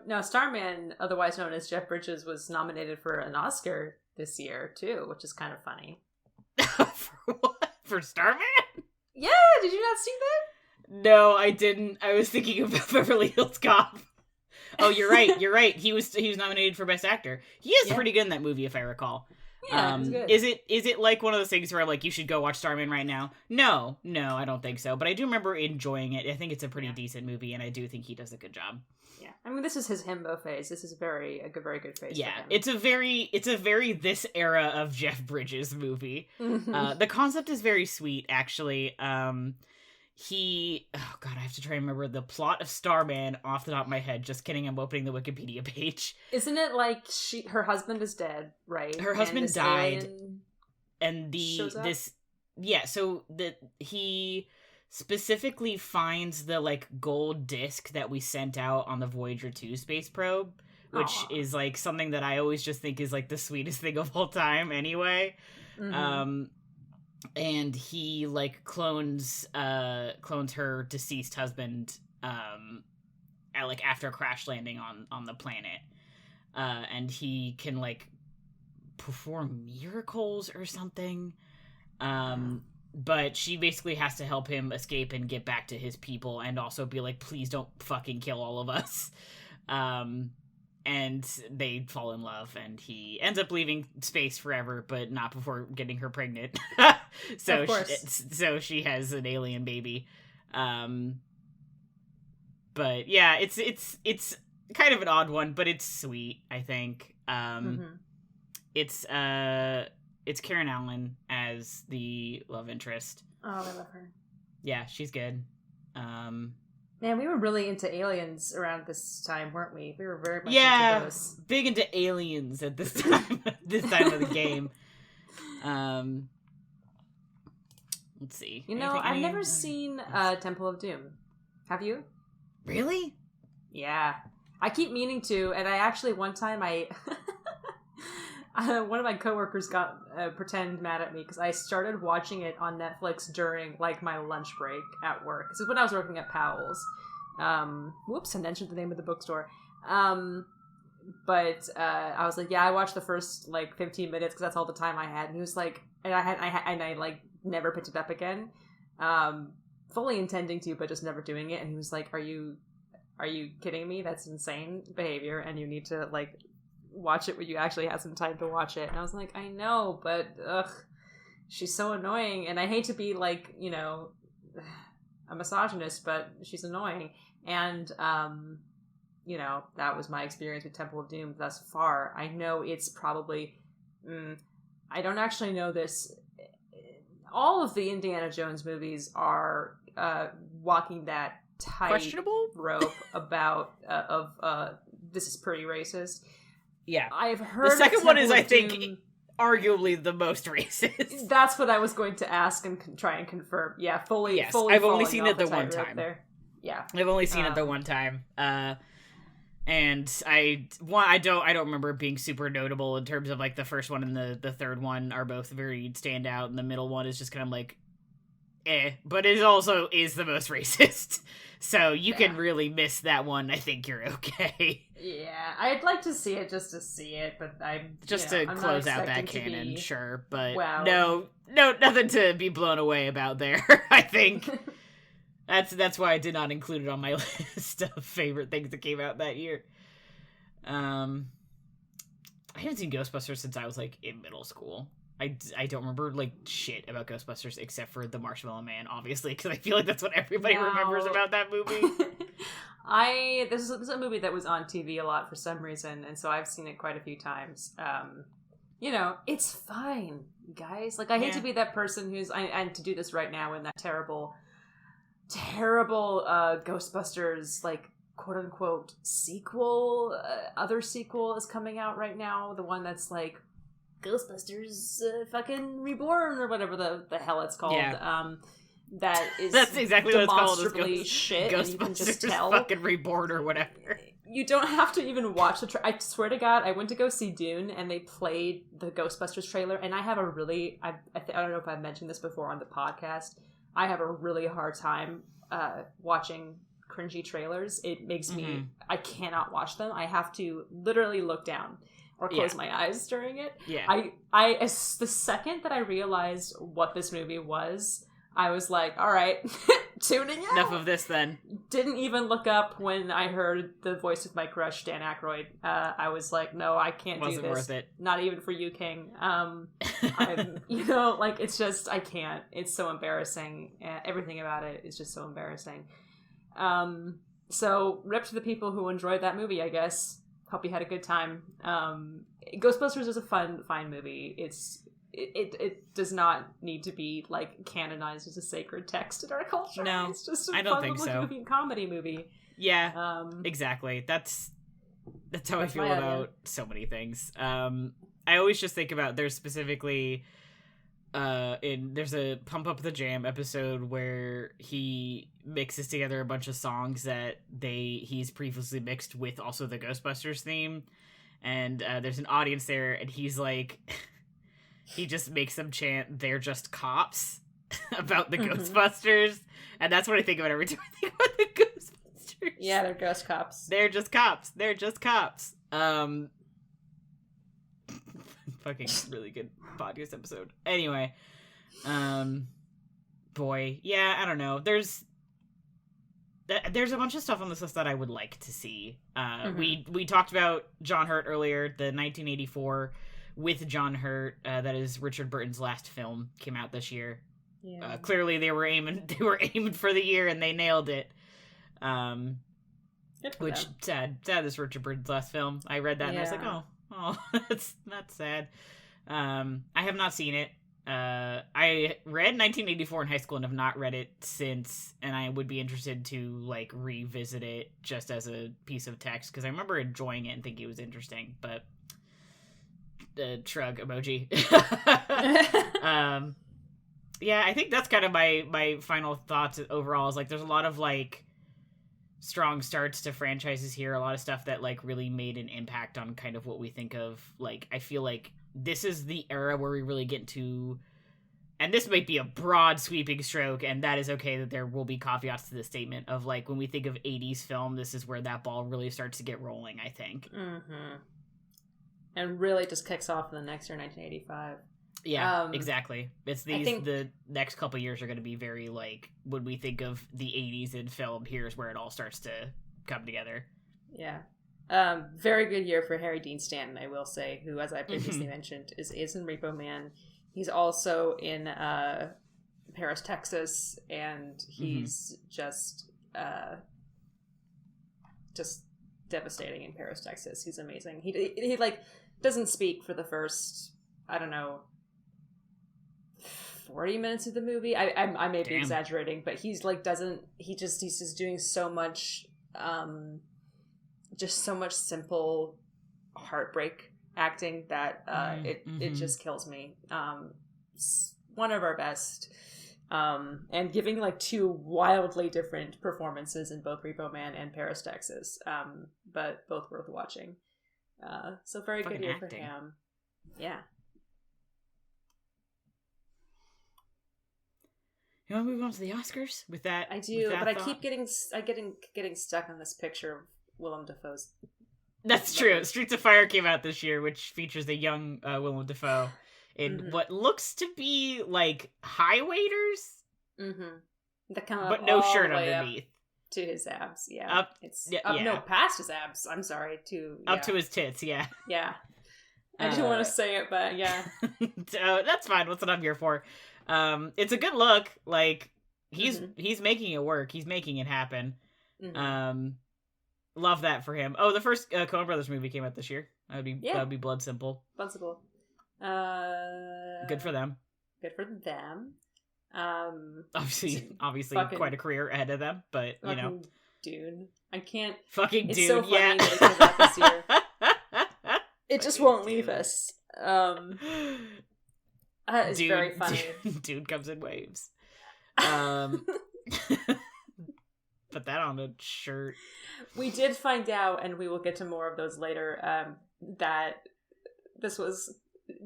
No, Starman, otherwise known as Jeff Bridges, was nominated for an Oscar this year too, which is kind of funny. For what? For Starman? Yeah, did you not see that? No, I didn't. I was thinking of Beverly Hills Cop. Oh, you're right. He was nominated for Best Actor. He is pretty good in that movie, if I recall. Yeah, it's good. Is it like one of those things where like you should go watch Starman right now? No, I don't think so. But I do remember enjoying it. I think it's a pretty decent movie, and I do think he does a good job. Yeah, I mean, this is his himbo phase. This is a very good phase. Yeah, for him. it's a very this era of Jeff Bridges movie. The concept is very sweet, actually. Oh god, I have to try and remember the plot of Starman off the top of my head. Just kidding, I'm opening the Wikipedia page. Isn't it like her husband is dead, right? Her husband died, and he specifically finds the like gold disc that we sent out on the Voyager 2 space probe, which is like something that I always just think is like the sweetest thing of all time anyway. And he like clones her deceased husband after crash landing on the planet, and he can like perform miracles or something, but she basically has to help him escape and get back to his people, and also be like, please don't fucking kill all of us. And they fall in love, and he ends up leaving space forever, but not before getting her pregnant. So she has an alien baby. But yeah, it's kind of an odd one, but it's sweet, I think. It's Karen Allen as the love interest. Oh, I love her. Yeah, she's good. Man, we were really into aliens around this time, weren't we? We were very much into those. Big into aliens at this time of the game. Let's see. I've never seen Temple of Doom. Have you? Really? Yeah. I keep meaning to, and I actually one time one of my coworkers got pretend mad at me because I started watching it on Netflix during like my lunch break at work. This is when I was working at Powell's. Whoops, I mentioned the name of the bookstore. But I was like, yeah, I watched the first like 15 minutes because that's all the time I had. And he was like, and I like never picked it up again. Fully intending to, but just never doing it. And he was like, are you kidding me? That's insane behavior, and you need to like watch it when you actually have some time to watch it. And I was like, I know, but she's so annoying, and I hate to be like, a misogynist, but she's annoying. And that was my experience with Temple of Doom thus far. I know it's probably I don't actually know this. All of the Indiana Jones movies are walking that tight questionable rope about this is pretty racist. Yeah, I've heard the second one is, I think, arguably the most racist. That's what I was going to ask and try and confirm. Yeah, fully. Yes, fully I've only seen it the one time. There. Yeah, I've only seen it the one time. And I don't remember it being super notable in terms of like the first one and the third one are both very standout, and the middle one is just kind of like, but it also is the most racist. So you can really miss that one. I think you're okay. Yeah, I'd like to see it just to see it, but I'm close out that canon, sure. But no, nothing to be blown away about there. I think that's why I did not include it on my list of favorite things that came out that year. I haven't seen Ghostbusters since I was like in middle school. I don't remember like shit about Ghostbusters except for the Marshmallow Man, obviously, because I feel like that's what everybody remembers about that movie. This is a movie that was on TV a lot for some reason, and so I've seen it quite a few times. You know, it's fine, guys. Like, I hate to be that person and to do this right now in that terrible Ghostbusters, like, quote unquote sequel. Other sequel is coming out right now. The one that's like Ghostbusters fucking Reborn or whatever the hell it's called. Yeah. That is that's exactly what it's called. Shit. Ghostbusters and you can just tell. Fucking Reborn or whatever. You don't have to even watch the I swear to God, I went to go see Dune and they played the Ghostbusters trailer, and I have a really I don't know if I've mentioned this before on the podcast. I have a really hard time watching cringy trailers. It makes me I cannot watch them. I have to literally look down or close my eyes during it. Yeah. The second that I realized what this movie was, I was like, all right, tuning out. Enough of this then. Didn't even look up when I heard the voice of my crush, Dan Aykroyd. I was like, no, I can't do this. Wasn't worth it. Not even for you, King. You know, like, it's just, I can't. It's so embarrassing. Everything about it is just so embarrassing. So, rip to the people who enjoyed that movie, I guess. Hope you had a good time. Ghostbusters is a fine movie. It does not need to be like canonized as a sacred text in our culture. No, it's just a I don't fun think so. Comedy movie. Yeah, exactly. That's how I feel about so many things. I always just think about there's specifically there's a Pump Up the Jam episode where he mixes together a bunch of songs that he's previously mixed with also the Ghostbusters theme, and there's an audience there, and he's like. He just makes them chant, "They're just cops," about the Ghostbusters. And that's what I think about every time I think about the Ghostbusters. Yeah, they're ghost cops. They're just cops. They're just cops. Fucking really good podcast episode. Anyway. Boy. Yeah, I don't know. There's a bunch of stuff on this list that I would like to see. We talked about John Hurt earlier, the 1984... with John Hurt, that is Richard Burton's last film, came out this year. Yeah. Clearly they were aiming for the year and they nailed it. Which sad is Richard Burton's last film. I read that and I was like, oh, that's sad. I have not seen it. I read 1984 in high school and have not read it since, and I would be interested to like revisit it just as a piece of text because I remember enjoying it and thinking it was interesting, but shrug emoji. Yeah, I think that's kind of my final thoughts overall is like there's a lot of like strong starts to franchises here, a lot of stuff that like really made an impact on kind of what we think of. Like I feel like this is the era where we really get to, and this might be a broad sweeping stroke, and that is okay that there will be caveats to this statement of like when we think of 80s film, this is where that ball really starts to get rolling, I think. And really just kicks off in the next year, 1985. Yeah, exactly. It's the next couple years are going to be very, like, when we think of the 80s in film, here's where it all starts to come together. Yeah. Very good year for Harry Dean Stanton, I will say, who, as I previously mentioned, is in Repo Man. He's also in Paris, Texas, and he's just devastating in Paris, Texas. He's amazing. He like doesn't speak for the first, I don't know, 40 minutes of the movie. I may be exaggerating, but he's just doing so much just so much simple heartbreak acting that it just kills me. One of our best. And giving like two wildly different performances in both Repo Man and Paris, Texas, but both worth watching. So very good year for him. Yeah. You want to move on to the Oscars with that? I do, but I keep getting stuck on this picture of Willem Dafoe's. That's true. Streets of Fire came out this year, which features the young Willem Dafoe in what looks to be like high waiters. But no shirt underneath. To his abs, yeah. No, past his abs. I'm sorry, up to his tits, yeah. Yeah. I didn't want to say it, but yeah. That's fine. That's what I'm here for. It's a good look. Like, he's making it work. He's making it happen. Love that for him. Oh, the first Coen Brothers movie came out this year. That would be Blood Simple. Blood Simple. Good for them. Good for them. Obviously, quite a career ahead of them, but you know, Dune. I can't. Fucking it's Dune. So funny yeah. that it came out this year. It just won't leave us. It's Dune, very funny. Dune comes in waves. Put that on a shirt. We did find out, and we will get to more of those later, that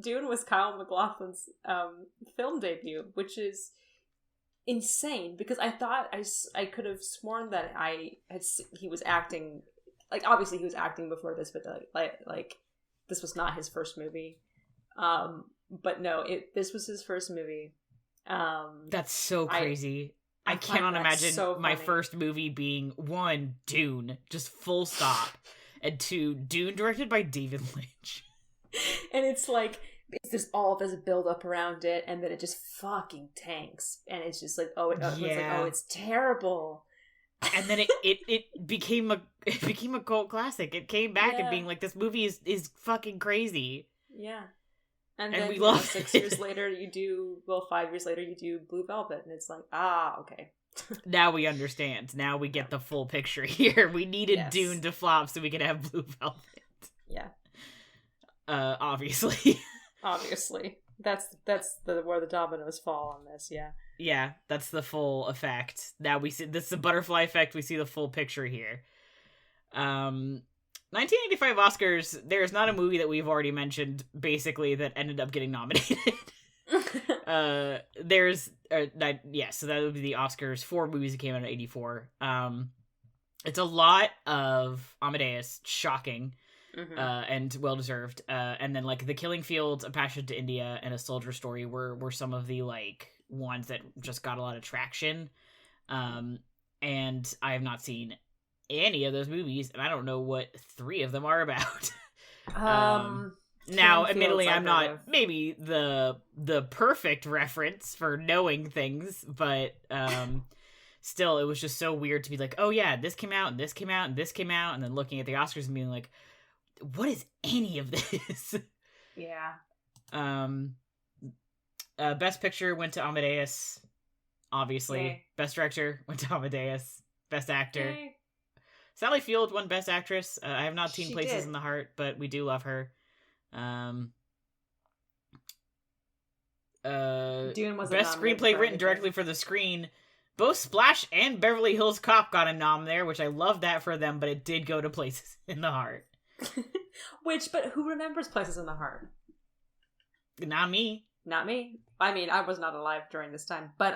Dune was Kyle MacLachlan's film debut, which is insane, because I thought I could have sworn that he was acting, like, obviously he was acting before this, but like this was not his first movie. But no, this was his first movie. That's so crazy. I cannot imagine my first movie being 1, Dune, just full stop, and 2, Dune directed by David Lynch. And it's like, there's all this build up around it, and then it just fucking tanks, and it's just like, it's terrible. And then it became a cult classic. It came back and being like, this movie is fucking crazy. Yeah. And then, we love 5 years later, you do Blue Velvet, and it's like, okay. Now we understand. Now we get the full picture here. We needed Dune to flop so we could have Blue Velvet. Yeah. Obviously. Obviously. That's where the dominoes fall on this, yeah. Yeah, that's the full effect. Now we see, this is the butterfly effect, we see the full picture here. 1985 Oscars, there's not a movie that we've already mentioned, basically, that ended up getting nominated. So that would be the Oscars. 4 movies that came out in 84. It's a lot of Amadeus, shocking, and well-deserved. And then, like, The Killing Fields, A Passage to India, and A Soldier Story were some of the, like, ones that just got a lot of traction. And I have not seen any of those movies, and I don't know what 3 of them are about. Now, admittedly, I'm not maybe the perfect reference for knowing things, but still, it was just so weird to be like, oh yeah, this came out, and this came out, and this came out, and then looking at the Oscars and being like, what is any of this? Yeah. Best Picture went to Amadeus, obviously. Yay. Best Director went to Amadeus. Best Actor. Yay. Sally Field won Best Actress. I have not seen She Places did. in the Heart, but we do love her. Dune was Best Screenplay written directly for the screen. Both Splash and Beverly Hills Cop got a nom there, which I love that for them, but it did go to Places in the Heart. But who remembers Places in the Heart? Not me. Not me. I mean, I was not alive during this time, but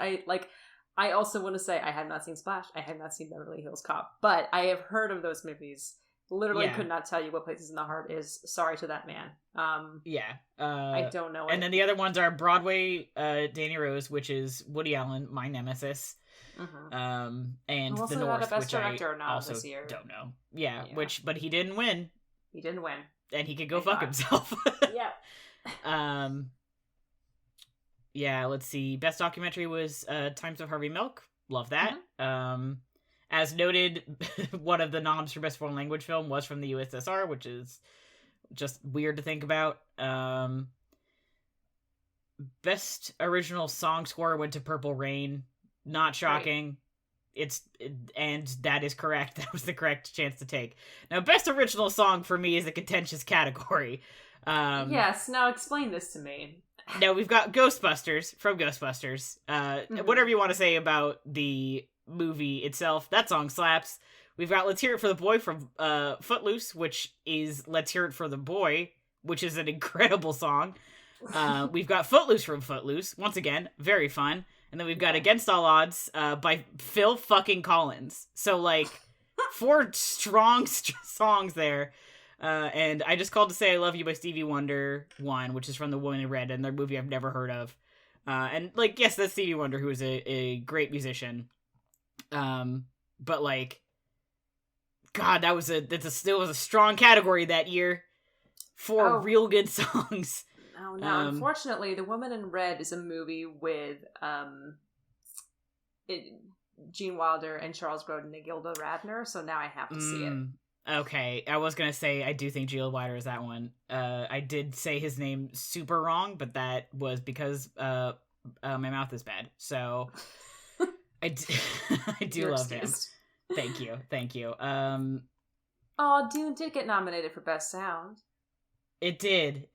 I also want to say I have not seen Splash. I have not seen Beverly Hills Cop, but I have heard of those movies. Literally could not tell you what Places in the Heart is. Sorry to that man. I don't know. And then the other ones are Broadway, Danny Rose, which is Woody Allen, my nemesis. And The North, which I also don't know. Yeah, but he didn't win. He didn't win. And he could go fuck himself. Yeah. Yeah, let's see. Best documentary was Times of Harvey Milk. Love that. As noted, one of the noms for Best Foreign Language Film was from the USSR, which is just weird to think about. Best Original Song Score went to Purple Rain. Not shocking. Right. And that is correct. That was the correct chance to take. Now, Best Original Song for me is a contentious category. Yes, now explain this to me. Now, we've got Ghostbusters from Ghostbusters. Whatever you want to say about the movie itself, that song slaps. We've got Let's Hear It for the Boy from Footloose, which is Let's Hear It for the Boy, which is an incredible song. We've got Footloose from Footloose, once again, very fun. And then we've got Against All Odds by Phil fucking Collins. So, like, 4 strong songs there. And I Just Called to Say I Love You by Stevie Wonder, which is from The Woman in Red, and their movie I've never heard of. And, like, yes, that's Stevie Wonder, who is a great musician. But, like, God, it was a strong category that year. 4 real good songs. Oh no! Unfortunately, The Woman in Red is a movie with Gene Wilder and Charles Grodin and Gilda Radner. So now I have to see it. Okay, I was gonna say I do think Gene Wilder is that one. I did say his name super wrong, but that was because my mouth is bad. So I do love him. Thank you. Oh, Dune did get nominated for Best Sound. It did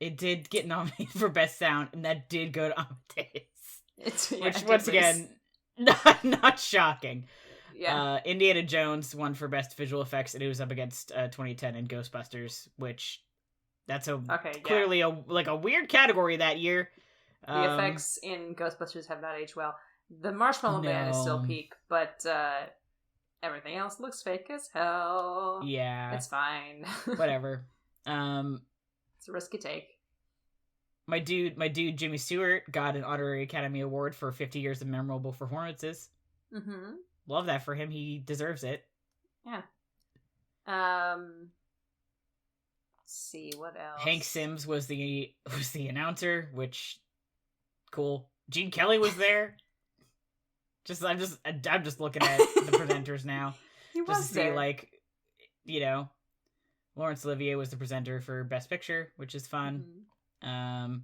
get nominated for Best Sound, and that did go to Amadeus. Which once again, not shocking. Yeah. Indiana Jones won for Best Visual Effects, and it was up against 2010 and Ghostbusters, which that's clearly a weird category that year. The effects in Ghostbusters have not aged well. The Marshmallow Man is still peak, but everything else looks fake as hell. Yeah, it's fine. Whatever. It's a risky take. My dude Jimmy Stewart got an honorary Academy Award for 50 years of memorable performances. Mm-hmm. Love that for him. He deserves it. Yeah. Let's see what else. Hank Sims was the announcer, which cool. Gene Kelly was there. I'm just looking at the presenters now. He was just to see Laurence Olivier was the presenter for Best Picture, which is fun. Mm-hmm.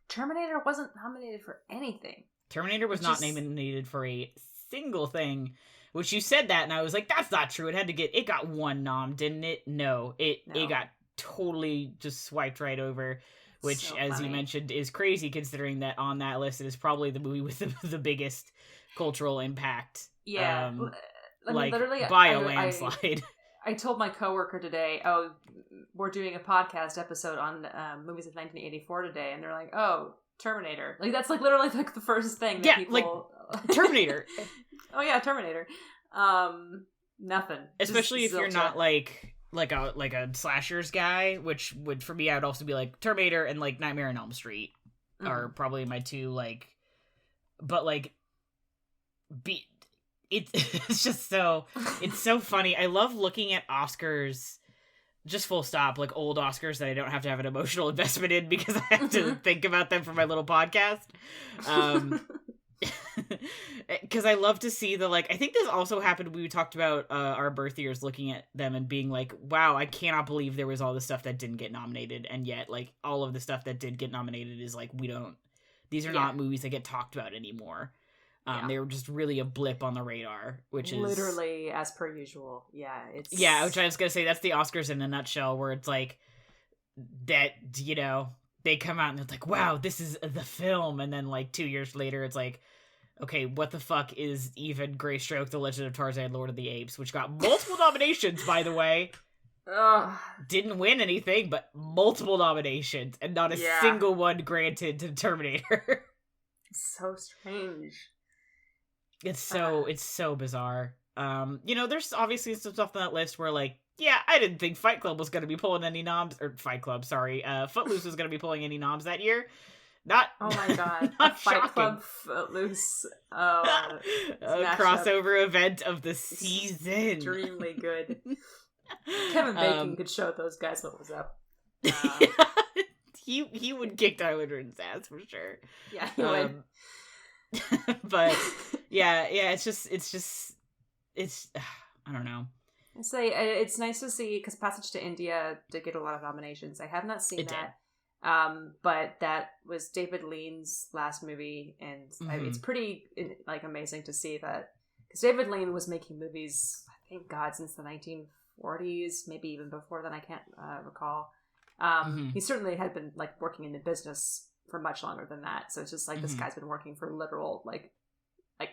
Terminator wasn't nominated for anything. Terminator was not nominated for a single thing, which you said that and I was like, that's not true. It got 1 nom, didn't it? No, it got totally just swiped right over, which so as you mentioned is crazy considering that on that list it is probably the movie with the biggest cultural impact. Yeah. Literally by a landslide. I told my coworker today, we're doing a podcast episode on movies of 1984 today, and they're like, oh, Terminator. That's literally the first thing that people... Terminator. Oh yeah, Terminator. Nothing. Especially if you're not like a slashers guy, which would for me I would also be like Terminator and Nightmare on Elm Street are probably my two it's just it's so funny. I love looking at Oscars, just full stop, old Oscars that I don't have to have an emotional investment in because I have to think about them for my little podcast. Because I love to see I think this also happened, we talked about our birth years, looking at them and being like, wow, I cannot believe there was all this stuff that didn't get nominated, and yet all of the stuff that did get nominated is these are not movies that get talked about anymore. They were just really a blip on the radar, which is literally as per usual. Which I was gonna say, that's the Oscars in a nutshell, where it's that they come out and it's like, wow, this is the film, and then 2 years later it's okay, what the fuck is even Greystroke, The Legend of Tarzan, Lord of the Apes, which got multiple nominations, by the way. Didn't win anything, but multiple nominations, and not a single one granted to Terminator. So strange. It's so bizarre. There's obviously some stuff on that list where I didn't think Fight Club was going to be pulling any noms, or Fight Club, sorry, Footloose was going to be pulling any noms that year. Not, oh my god, not Fight shocking. Club, Footloose, a crossover event of the season. Extremely good. Kevin Bacon could show those guys what was up. He would kick Tyler Durden's ass for sure. Yeah, he would. But it's I don't know. It's nice to see, because Passage to India did get a lot of nominations. I have not seen that. But that was David Lean's last movie, and it's pretty amazing to see that, because David Lean was making movies, thank God, since the 1940s, maybe even before then, I can't recall. He certainly had been working in the business for much longer than that, so it's just this guy's been working for literal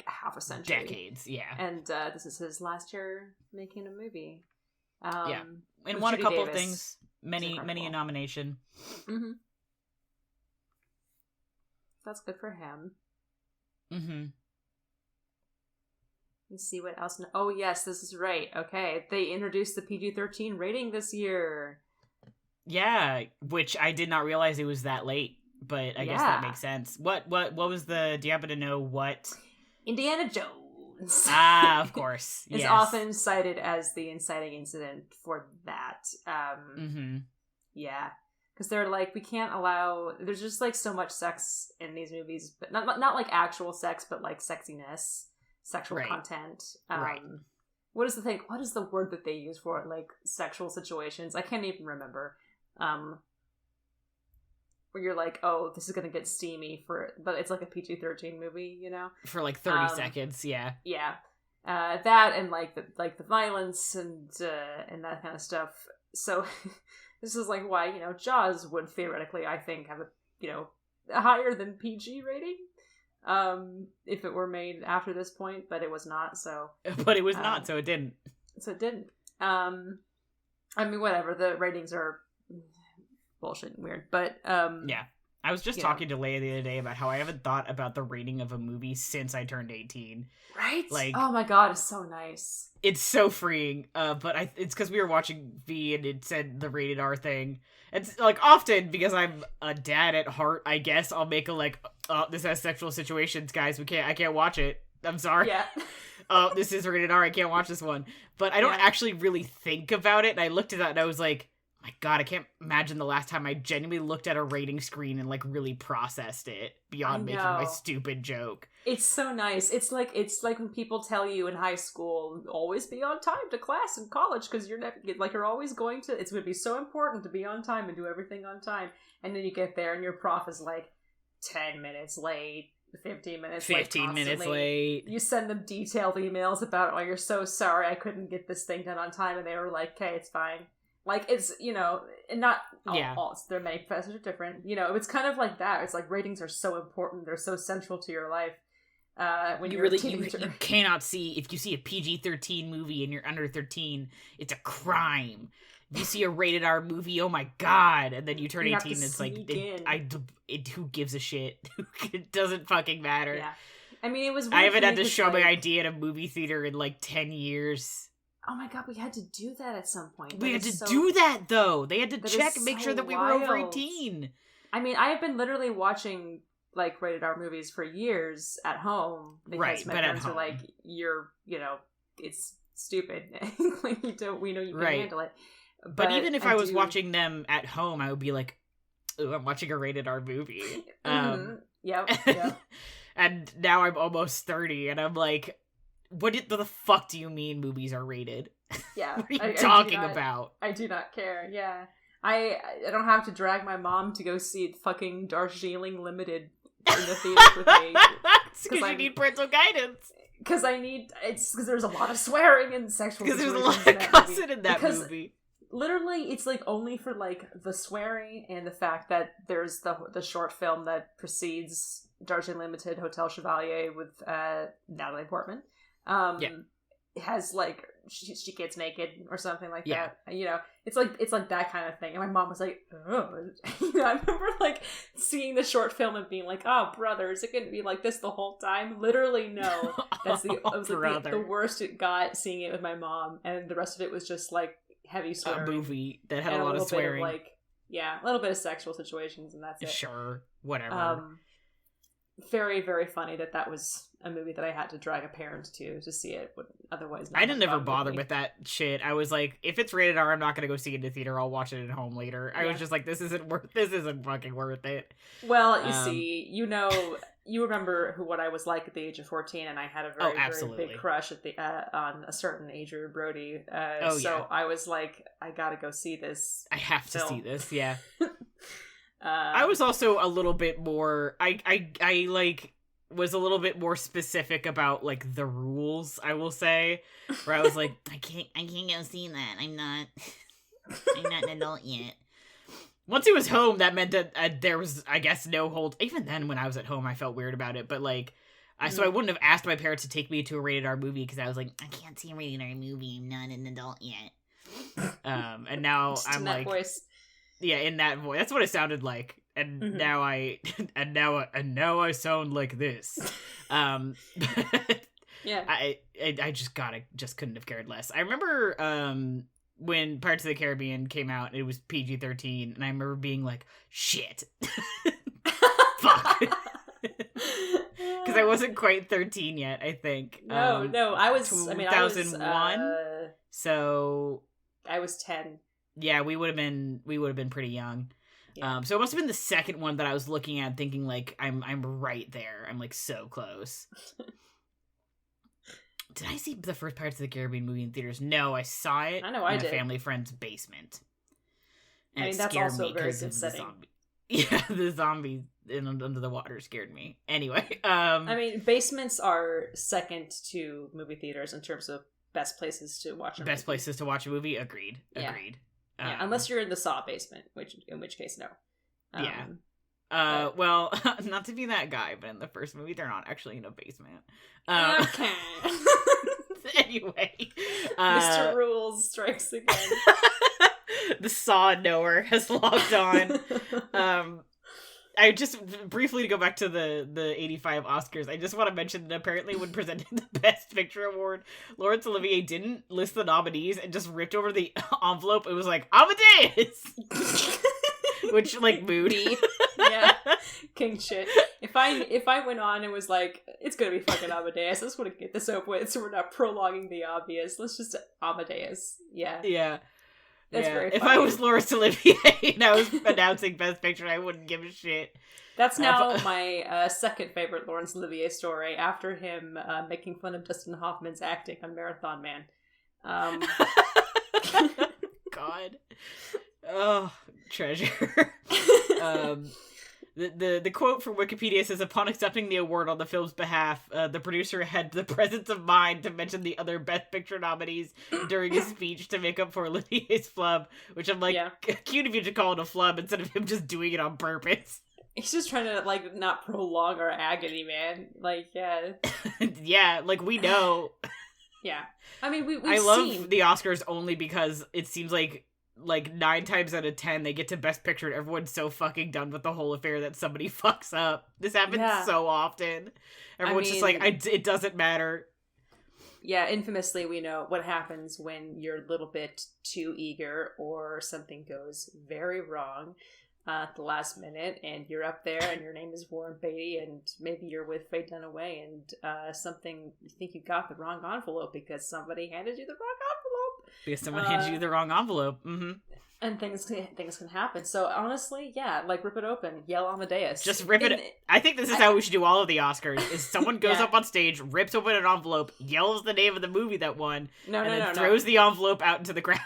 half a century, decades, and this is his last year making a movie. And won a couple of things, many a nomination. That's good for him. Let's see what else. Oh yes, this is right. Okay, they introduced the PG-13 rating this year. Yeah, which I did not realize it was that late, but I guess that makes sense. What was do you happen to know what? Indiana Jones. Of course. Is often cited as the inciting incident for that. Yeah. Because they're like, we can't allow... There's just, like, so much sex in these movies. But not like, actual sex, but, like, sexiness. Sexual content. Right. What is the word that they use for it? Like, sexual situations? I can't even remember. Where you're like, oh, this is gonna get steamy but it's like a PG-13 movie, you know? For, like, 30 seconds, yeah. Yeah. That and, like, the violence and that kind of stuff. So... This is, like, why, you know, Jaws would theoretically, I think, have a higher than PG rating, if it were made after this point, but it was not, so... But it was not, so it didn't. So it didn't. I mean, whatever, the ratings are bullshit and weird, but, yeah. I was just talking to Leia the other day about how I haven't thought about the rating of a movie since I turned 18. Right? Like, oh my god, it's so nice. It's so freeing, but it's because we were watching V and it said the rated R thing. It's, like, often, because I'm a dad at heart, I guess, I'll make a, like, oh, this has sexual situations, guys, I can't watch it. I'm sorry. Yeah. Oh, this is rated R, I can't watch this one. But I don't actually really think about it, and I looked at that and I was like, my god, I can't imagine the last time I genuinely looked at a rating screen and, like, really processed it beyond making my stupid joke. It's so nice. It's like when people tell you in high school, always be on time to class in college because you're always going to, it's going to be so important to be on time and do everything on time. And then you get there and your prof is like 10 minutes late, 15 minutes late. 15 minutes late. You send them detailed emails about, oh, you're so sorry I couldn't get this thing done on time. And they were like, okay, it's fine. Like, it's, you know, and not all, there are many professors are different. You know, it's kind of like that. It's like ratings are so important. They're so central to your life. When you're a teenager. You cannot see, if you see a PG-13 movie and you're under 13, it's a crime. If you see a rated R movie, oh my god, and then you turn 18 and it's like, who gives a shit? It doesn't fucking matter. Yeah. I mean, it was I haven't had to show my ID at a movie theater in like 10 years. Oh my god, we had to do that at some point. We had to do that, though. They had to check and make sure that we were over 18. I mean, I have been literally watching, like, rated R movies for years at home. Because my parents are like, it's stupid. Like, we know you can handle it. But even if I was watching them at home, I would be like, ooh, I'm watching a rated R movie. Yep. And now I'm almost 30, and I'm like, what the fuck do you mean movies are rated? Yeah. What are you talking about? I do not care, yeah. I don't have to drag my mom to go see fucking Darjeeling Limited in the theater with me. Because you need parental guidance. Because there's a lot of swearing and sexual situations. Because there's a lot of cussing in that movie. Literally, it's, like, only for, like, the swearing and the fact that there's the short film that precedes Darjeeling Limited, Hotel Chevalier with Natalie Portman. It has, like, she gets naked or something like that. You know, it's like that kind of thing. And my mom was like, oh. You know, I remember, like, seeing the short film and being like, oh, brother, is it going to be like this the whole time? Literally, no. It was like the worst it got, seeing it with my mom. And the rest of it was just, like, heavy swearing. A movie that had a lot of swearing. Bit of, like, a little bit of sexual situations, and that's it. Sure, whatever. Very, very funny that was a movie that I had to drag a parent to see it. Otherwise, I didn't ever bother with that shit. I was like, if it's rated R, I'm not gonna go see it in the theater. I'll watch it at home later. I was just like, this isn't fucking worth it. Well, you see, you remember what I was like at the age of 14, and I had a very big crush on a certain Adrian Brody. So I was like, I gotta go see this. I have to see this. Yeah. I was also a little bit more. I like was a little bit more specific about, like, the rules. I will say, where I was like, I can't go see that. I'm not an adult yet. Once he was home, that meant that there was, I guess, no hold. Even then, when I was at home, I felt weird about it. But, like, so I wouldn't have asked my parents to take me to a rated R movie because I was like, I can't see a rated R movie. I'm not an adult yet. And now I'm like, voice. Yeah, in that voice. That's what it sounded like. And now I sound like this. Yeah. I just couldn't have cared less. I remember when Pirates of the Caribbean came out, it was PG-13, and I remember being like, shit. Fuck. Because I wasn't quite 13 yet, I think. No, I was 2001. So I was 10. Yeah, we would have been pretty young. Yeah. So it must have been the second one that I was looking at, thinking like I'm right there. I'm like so close. Did I see the first Pirates of the Caribbean movie in theaters? No, I saw it. I know I in did. A family friend's basement. And I mean, that's also very good setting. Yeah, the zombies under the water scared me. Anyway, I mean, basements are second to movie theaters in terms of best places to watch a movie. Best places to watch a movie? Agreed. Yeah. Unless you're in the Saw basement, in which case, no. Well, not to be that guy, but in the first movie, they're not actually in a basement. Okay. Anyway. Mr. Rules strikes again. The Saw knower has logged on. I just, briefly to go back to the 85 Oscars, I just want to mention that apparently when presenting the Best Picture Award, Laurence Olivier didn't list the nominees and just ripped over the envelope. It was like, Amadeus! Which, like, moody. Yeah. King shit. If I went on and was like, it's gonna be fucking Amadeus, I just want to get this over with so we're not prolonging the obvious. Let's just Amadeus. Yeah. Yeah. That's very funny. If I was Laurence Olivier and I was announcing Best Picture, I wouldn't give a shit. That's now my second favorite Laurence Olivier story, after him making fun of Dustin Hoffman's acting on Marathon Man. God. Oh, treasure. The quote from Wikipedia says, upon accepting the award on the film's behalf, the producer had the presence of mind to mention the other Best Picture nominees during his speech to make up for Olivier's flub, which I'm like, cute of you to call it a flub instead of him just doing it on purpose. He's just trying to, like, not prolong our agony, man. Like, yeah. Yeah, like, we know. Yeah. I mean, I love the Oscars only because it seems like 9 times out of 10 they get to Best Picture and everyone's so fucking done with the whole affair that somebody fucks up. This happens so often. Everyone's just like, it doesn't matter. Yeah, infamously we know what happens when you're a little bit too eager or something goes very wrong at the last minute and you're up there and your name is Warren Beatty and maybe you're with Faye Dunaway and something, you think you got the wrong envelope because somebody handed you the wrong envelope. Because someone handed you the wrong envelope. Mm-hmm. And things can happen. So honestly, yeah, like, rip it open, yell Amadeus. Just rip it. I think this is how we should do all of the Oscars. Is someone goes up on stage, rips open an envelope, yells the name of the movie that won, and then throws the envelope out into the crowd.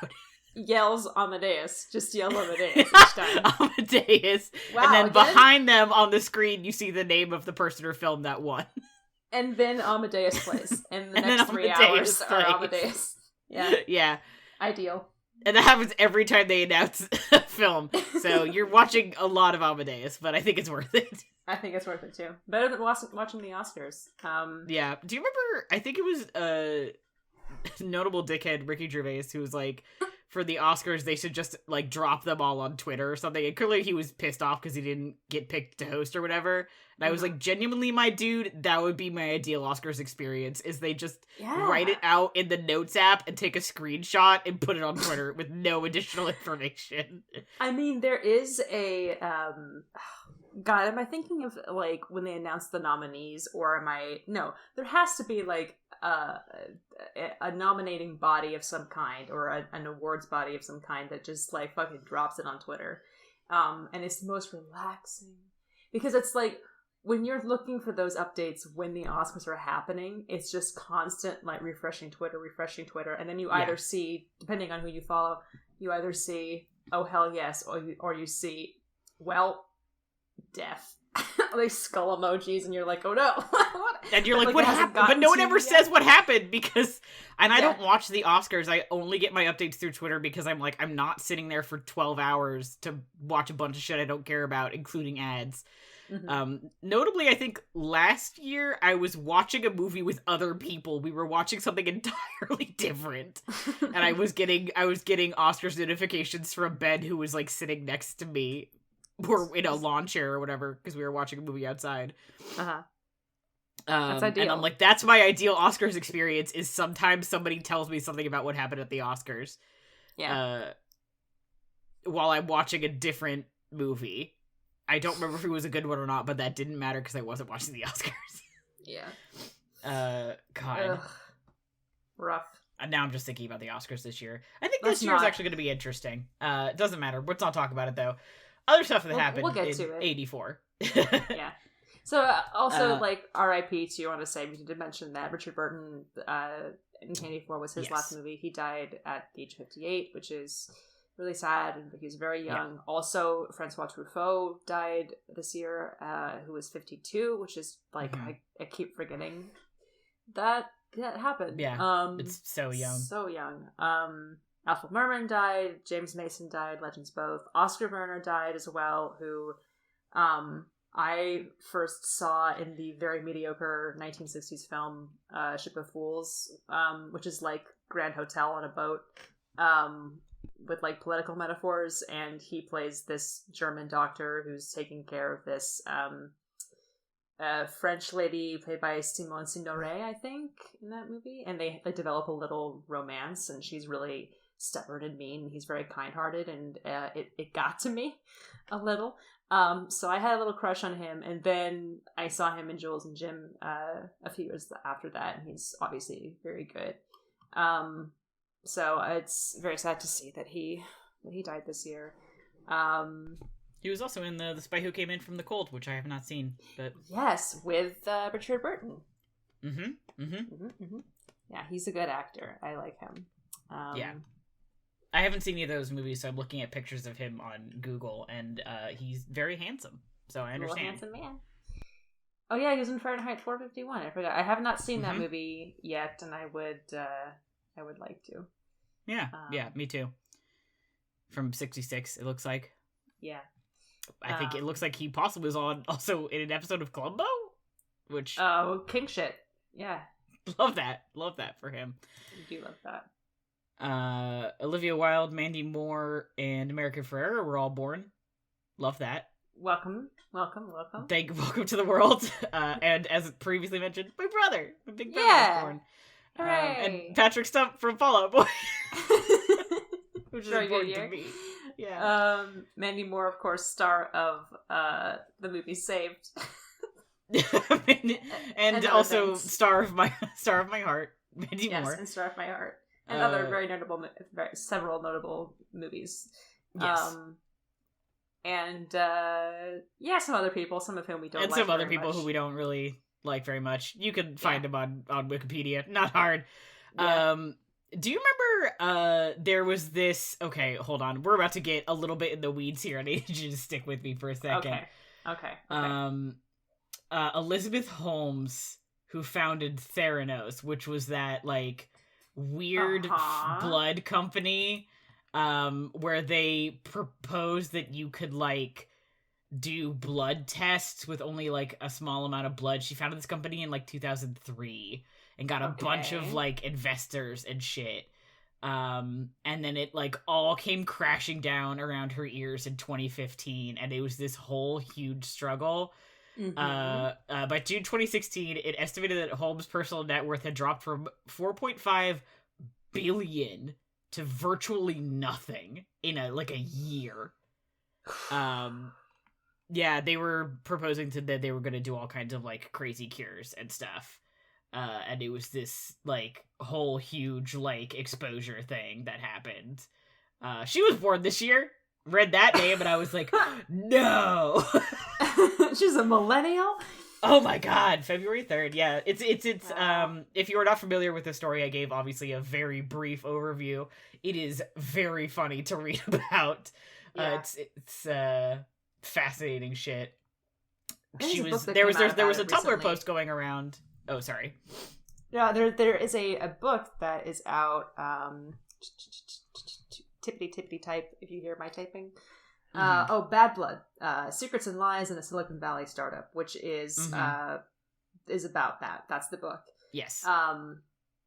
Yells Amadeus. Just yell Amadeus each time. Amadeus. Wow, and then behind them on the screen, you see the name of the person or film that won. And then Amadeus plays. And the next 3 hours are Amadeus. Yeah. Yeah. Ideal. And that happens every time they announce a film. So you're watching a lot of Amadeus, but I think it's worth it. I think it's worth it too. Better than watching the Oscars. Yeah. Do you remember, I think it was notable dickhead Ricky Gervais who was like, for the Oscars, they should just, like, drop them all on Twitter or something. And clearly he was pissed off because he didn't get picked to host or whatever. And I was like, genuinely, my dude, that would be my ideal Oscars experience, is they just write it out in the Notes app and take a screenshot and put it on Twitter with no additional information. I mean, there is a... God, am I thinking of, like, when they announce the nominees, or am I... No, there has to be, like, a nominating body of some kind, or an awards body of some kind that just, like, fucking drops it on Twitter. And it's the most relaxing. Because it's like, when you're looking for those updates when the Oscars are happening, it's just constant, like, refreshing Twitter, and then you either see, depending on who you follow, you either see, oh, hell yes, or you see, well... death. Like skull emojis, and you're like, oh no. What? And you're like, what happened? But no one ever says what happened because, and I don't watch the Oscars. I only get my updates through Twitter because I'm like, I'm not sitting there for 12 hours to watch a bunch of shit I don't care about, including ads. Mm-hmm. Notably, I think last year I was watching a movie with other people. We were watching something entirely different, and I was getting Oscars notifications from Ben, who was like sitting next to me. Or in a lawn chair or whatever, because we were watching a movie outside. That's ideal. And I'm like, that's my ideal Oscars experience, is sometimes somebody tells me something about what happened at the Oscars. Yeah. While I'm watching a different movie. I don't remember if it was a good one or not, but that didn't matter because I wasn't watching the Oscars. Yeah. God. Ugh. Rough. now I'm just thinking about the Oscars this year. I think this year is actually going to be interesting. It doesn't matter. Let's not talk about it, though. Other stuff that happened we'll get in to it. 84. Yeah. So, also, R.I.P. too, I want to say, we did mention that Richard Burton in 1984 was his last movie. He died at the age of 58, which is really sad, and he was very young. Yeah. Also, Francois Truffaut died this year, who was 52, which is, like, I keep forgetting that happened. Yeah, it's so young. So young. Alfred Merman died, James Mason died, legends both. Oscar Werner died as well, who I first saw in the very mediocre 1960s film Ship of Fools, which is like Grand Hotel on a boat, with like political metaphors, and he plays this German doctor who's taking care of this French lady played by Simone Signoret, I think, in that movie, and they develop a little romance, and she's really stubborn and mean. He's very kind-hearted, and it got to me a little. So I had a little crush on him, and then I saw him in Jules and Jim a few years after that, and he's obviously very good. So it's very sad to see that he died this year. He was also in the Spy Who Came In From the Cold, which I have not seen. But yes, with Richard Burton. Yeah, he's a good actor. I like him. Yeah. I haven't seen any of those movies, so I'm looking at pictures of him on Google, and he's very handsome. So I understand. Handsome man. Oh yeah, he was in Fahrenheit 451. I forgot. I have not seen that movie yet, and I would like to. Yeah, yeah, me too. From 1966, it looks like. Yeah. I think it looks like he possibly was also in an episode of Columbo, which... Oh, king shit. Yeah. Love that for him. I do love that. Olivia Wilde, Mandy Moore, and America Ferrera were all born. Love that. Welcome. Welcome to the world. And as previously mentioned, my brother, my big brother, was born. Hooray! And Patrick Stump from Fall Out Boy, which is important to me. Yeah. Mandy Moore, of course, star of the movie Saved, and also star of my heart, Mandy Moore, and star of my heart. And other several notable movies. Yes. And some other people, some of whom we don't like. And some other people who we don't really like very much. You can find them on Wikipedia. Not hard. Yeah. Do you remember there was this... Okay, hold on. We're about to get a little bit in the weeds here. I need you to stick with me for a second. Okay. Elizabeth Holmes, who founded Theranos, which was that, like, weird blood company where they proposed that you could like do blood tests with only like a small amount of blood. She founded this company in like 2003 and got a bunch of like investors and shit, and then it like all came crashing down around her ears in 2015, and it was this whole huge struggle. By June 2016, it estimated that Holmes' personal net worth had dropped from $4.5 billion to virtually nothing in a year. Yeah, they were proposing that they were going to do all kinds of like crazy cures and stuff. And it was this like whole huge like exposure thing that happened. She was born this year. Read that name and I was like, no. She's a millennial. Oh my god, February 3rd. Yeah, it's wow. If you are not familiar with the story, I gave obviously a very brief overview. It is very funny to read about. Yeah. It's fascinating shit. There was a Tumblr recently. post going around. Oh, sorry. Yeah, there is a book that is out. Tippity type, if you hear my typing. Bad Blood, Secrets and Lies in a Silicon Valley Startup, which is about that. That's the book. Yes.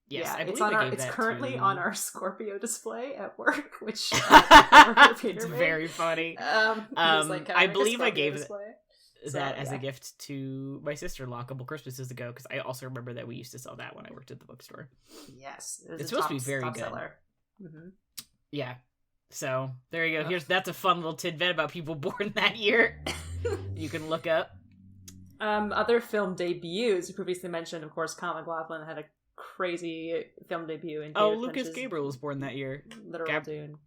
Yes, I it's believe it's currently on our Scorpio display at work, which it's very funny. I believe I gave that as a gift to my sister-in-law a couple Christmases ago, because I also remember that we used to sell that when I worked at the bookstore. Yes, it's supposed to be very good. Yeah. So there you go. That's a fun little tidbit about people born that year. You can look up. Other film debuts. You previously mentioned, of course, Kyle MacLachlan had a crazy film debut in Lucas Trenches. Gabriel was born that year. Literal Dune.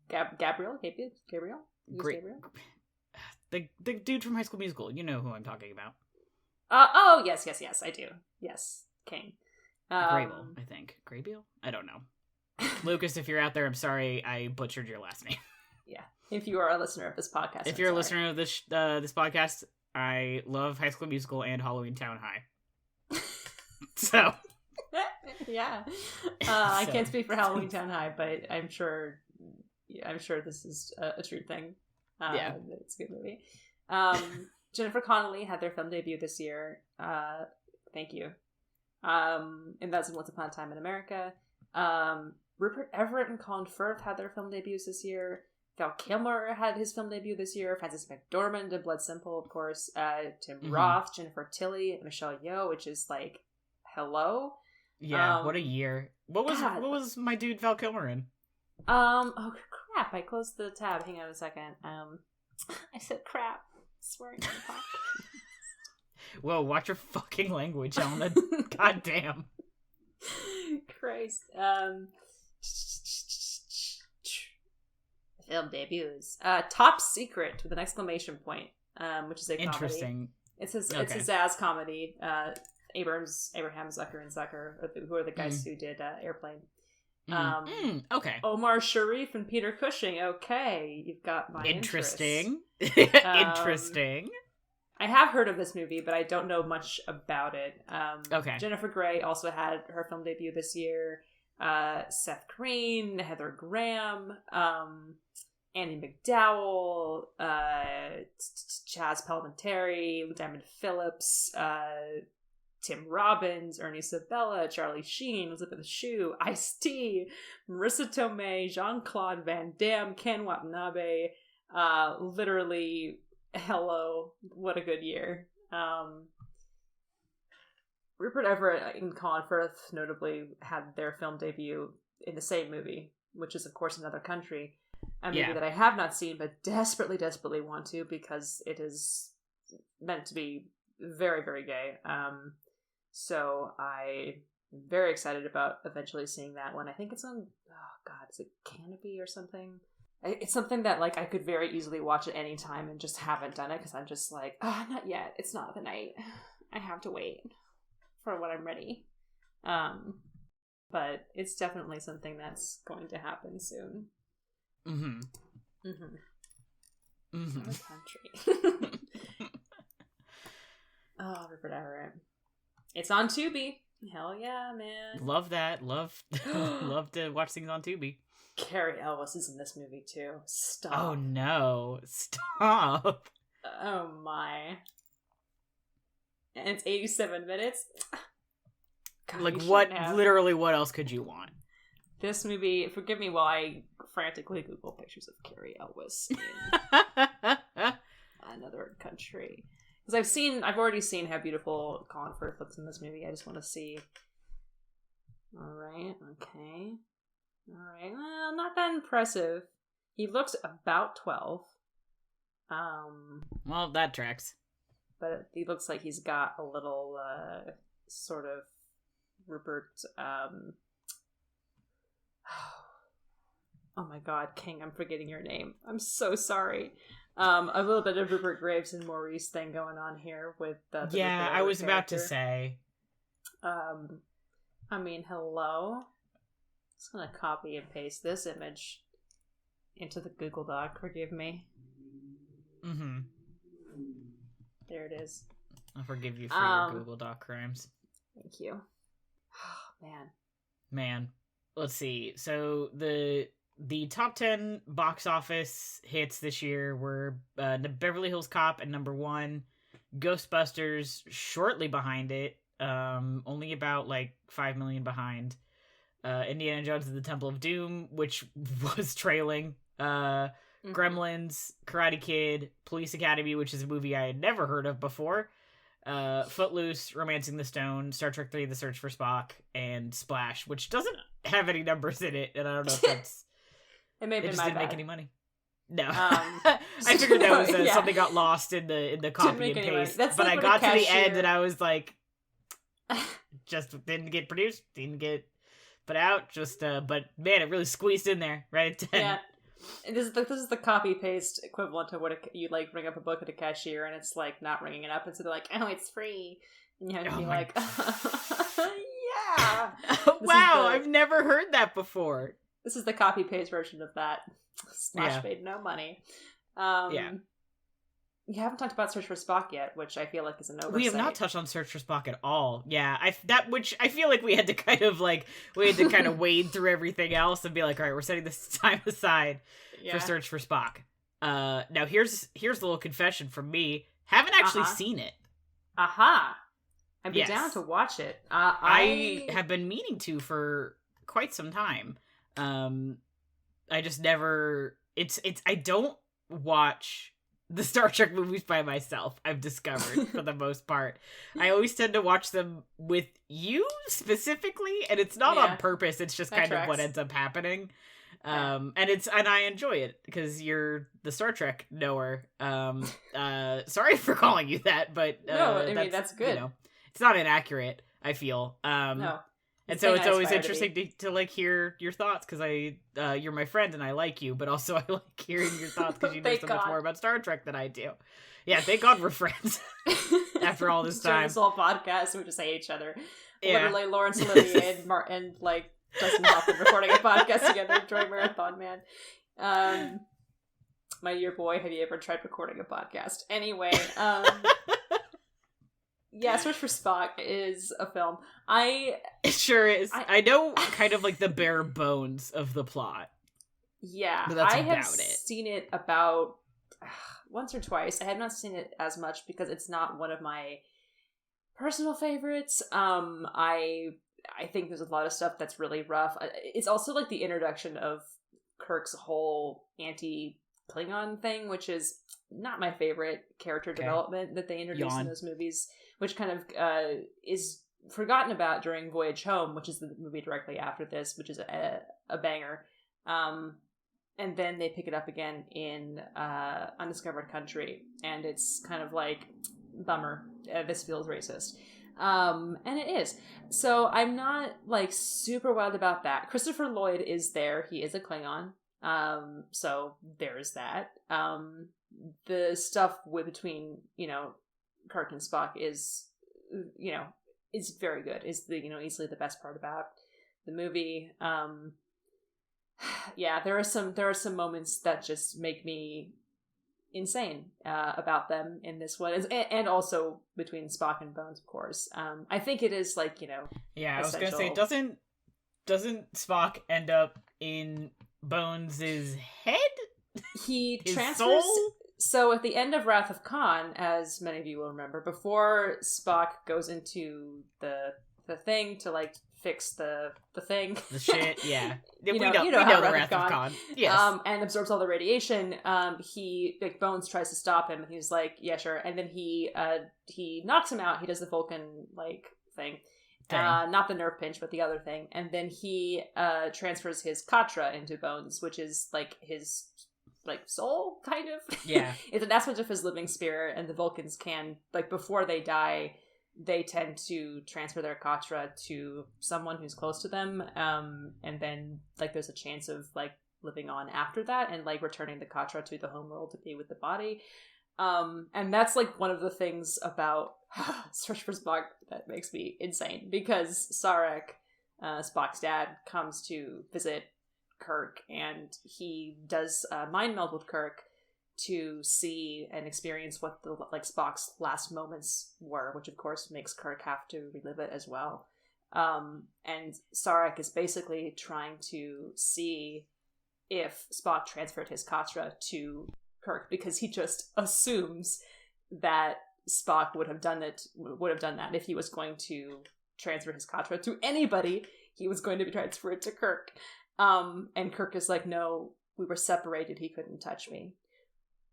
Gabriel? Gabriel? Gabriel? The dude from High School Musical. You know who I'm talking about. Yes, I do. Yes, King. Grable, I think. Grable? I don't know. Lucas, if you're out there, I'm sorry I butchered your last name. Yeah, if you are a listener of this podcast. If you're a listener of this this podcast, I love High School Musical and Halloween Town High. So. Yeah. I can't speak for Halloween Town High, but I'm sure this is a true thing. Yeah. It's a good movie. Jennifer Connelly had their film debut this year. Thank you. And that's Once Upon a Time in America. Rupert Everett and Colin Firth had their film debuts this year. Val Kilmer had his film debut this year. Frances McDormand did Blood Simple, of course. Tim Roth, Jennifer Tilly, Michelle Yeoh, which is like, hello. Yeah, what a year. What was my dude Val Kilmer in? Oh crap! I closed the tab. Hang on a second. I said crap. Swearing on the podcast. Whoa! Watch your fucking language, Helena. God damn. Christ. Film debuts. Top Secret with an exclamation point. Which is a comedy. Interesting. It's a Zaz comedy. Abraham Zucker and Zucker, who are the guys who did Airplane. Okay. Omar Sharif and Peter Cushing. Okay, you've got my interesting. Interesting. I have heard of this movie, but I don't know much about it. Okay. Jennifer Grey also had her film debut this year. Seth Green, Heather Graham, Annie McDowell, Chaz Palminteri, Diamond Phillips, Tim Robbins, Ernie Sabella, Charlie Sheen, Elizabeth Shue, Ice-T, Marissa Tomei, Jean-Claude Van Damme, Ken Watanabe. Literally, hello, what a good year. Rupert Everett and Colin Firth notably had their film debut in the same movie, which is, of course, Another Country. A movie that I have not seen, but desperately want to, because it is meant to be very, very gay. So I'm very excited about eventually seeing that one. I think it's on, is it Canopy or something? It's something that, like, I could very easily watch at any time and just haven't done it, because I'm just like, not yet. It's not the night. I have to wait for when I'm ready. But it's definitely something that's going to happen soon. Country. Oh, Rupert Everett. It's on Tubi. Hell yeah, man. Love that. Love to watch things on Tubi. Carrie Elwes is in this movie too. Stop. Oh no. Stop. Oh my. And it's 87 minutes. God, like what? Literally, what else could you want? This movie. Forgive me while I frantically Google pictures of Carrie Elwes in Another Country. Because I've already seen how beautiful Colin Firth looks in this movie. I just want to see. Alright, okay. Alright, well, not that impressive. He looks about 12. Well, that tracks. But he looks like he's got a little, sort of Rupert, oh my god, King, I'm forgetting your name. I'm so sorry. A little bit of Rupert Graves and Maurice thing going on here with the yeah, I was about to say. I mean, hello. Just gonna copy and paste this image into the Google Doc. Forgive me. There it is. I'll forgive you for your Google Doc crimes. Thank you. Oh, man. Let's see. So the top 10 box office hits this year were the Beverly Hills Cop at number 1, Ghostbusters shortly behind it, only about like 5 million behind, Indiana Jones and the Temple of Doom, which was trailing, Gremlins, Karate Kid, Police Academy, which is a movie I had never heard of before, Footloose, Romancing the Stone, Star Trek 3, The Search for Spock, and Splash, which doesn't have any numbers in it, and I don't know if that's... It just didn't make any money. No. I figured that was something got lost in the copy and paste. But I got to the end and I was like, Just didn't get produced, didn't get put out. Just but man, it really squeezed in there right at 10. Yeah. And this is the copy paste equivalent to what you like bring up a book at a cashier and it's like not ringing it up, and so they're like, oh, it's free, and you have to be like, yeah. Wow, I've never heard that before. This is the copy paste version of that. Splash paid no money. Yeah. You haven't talked about Search for Spock yet, which I feel like is an oversight. We have not touched on Search for Spock at all. Yeah, I feel like we had to kind of wade through everything else and be like, all right, we're setting this time aside for Search for Spock. Now here's a little confession from me. Haven't actually seen it. I'd be down to watch it. I have been meaning to for quite some time. I just never. I don't watch the Star Trek movies by myself, I've discovered, for the most part. I always tend to watch them with you, specifically, and it's not on purpose, it's just kind of what ends up happening. And I enjoy it, because you're the Star Trek knower. Sorry for calling you that, but... no, I mean, that's good. It's not inaccurate, I feel. No. And so it's always interesting to like hear your thoughts, because you're my friend and I like you, but also I like hearing your thoughts because you know so much more about Star Trek than I do. Yeah, thank God we're friends after all this time. During this whole podcast, we just hate each other. Yeah. Literally, Lawrence Olivier and like Justin Hoffman recording a podcast together during Marathon Man. My dear boy, have you ever tried recording a podcast? Anyway, yeah, Search for Spock is a film. It sure is. I know kind of like the bare bones of the plot. Yeah, I have seen it about once or twice. I have not seen it as much because it's not one of my personal favorites. I think there's a lot of stuff that's really rough. It's also like the introduction of Kirk's whole anti-Klingon thing, which is not my favorite character development that they introduce in those movies, which kind of is forgotten about during Voyage Home, which is the movie directly after this, which is a banger. And then they pick it up again in Undiscovered Country, and it's kind of like, bummer, this feels racist. And it is. So I'm not like super wild about that. Christopher Lloyd is there. He is a Klingon. So there's that. The stuff between, Kirk and Spock is very good. Is easily the best part about the movie. Yeah, there are some moments that just make me insane about them in this one, and also between Spock and Bones, of course. I think it is like Yeah, I was gonna say, doesn't Spock end up in Bones's head? He His transfers. soul? So at the end of Wrath of Khan, as many of you will remember, before Spock goes into the thing to like fix the thing, the shit, yeah, we know the Wrath of Khan, yes, and absorbs all the radiation. He Bones tries to stop him, and he's like, yeah, sure, and then he knocks him out. He does the Vulcan like thing. Not the nerve pinch, but the other thing, and then he transfers his Katra into Bones, which is like his soul, kind of. Yeah. It's an aspect of his living spirit, and the Vulcans can, like, before they die, they tend to transfer their Katra to someone who's close to them, and then, like, there's a chance of, like, living on after that, and, like, returning the Katra to the homeworld to be with the body. And that's, like, one of the things about Search for Spock that makes me insane, because Sarek, Spock's dad, comes to visit Kirk, and he does mind meld with Kirk to see and experience what the Spock's last moments were, which of course makes Kirk have to relive it as well. And Sarek is basically trying to see if Spock transferred his Katra to Kirk, because he just assumes that Spock would have done that if he was going to transfer his Katra to anybody. He was going to be transferred to Kirk. And Kirk is like, no, we were separated, he couldn't touch me.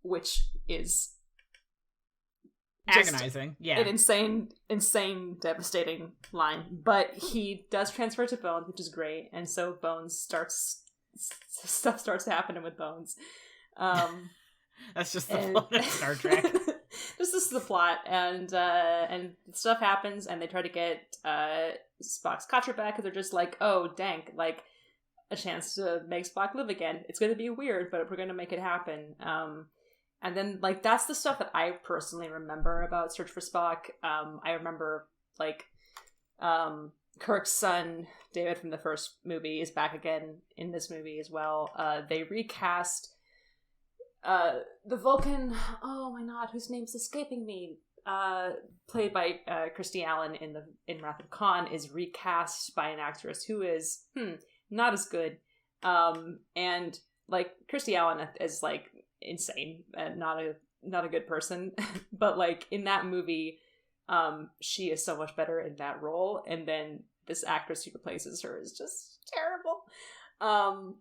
Which is agonizing. Yeah. An insane, devastating line. But he does transfer to Bones, which is great. And so stuff starts happening with Bones. That's just the plot of Star Trek. this is the plot, and stuff happens, and they try to get Spock's Katra back, and they're just like, oh, dank, like, a chance to make Spock live again. It's going to be weird, but we're going to make it happen. And then, like, that's the stuff that I personally remember about Search for Spock. I remember, like, Kirk's son, David from the first movie, is back again in this movie as well. They recast the Vulcan, oh my god, whose name's escaping me, played by Kirstie Allen in Wrath of Khan, is recast by an actress who is not as good. And like Kirstie Allen is like insane and not a good person, but like in that movie, she is so much better in that role, and then this actress who replaces her is just terrible.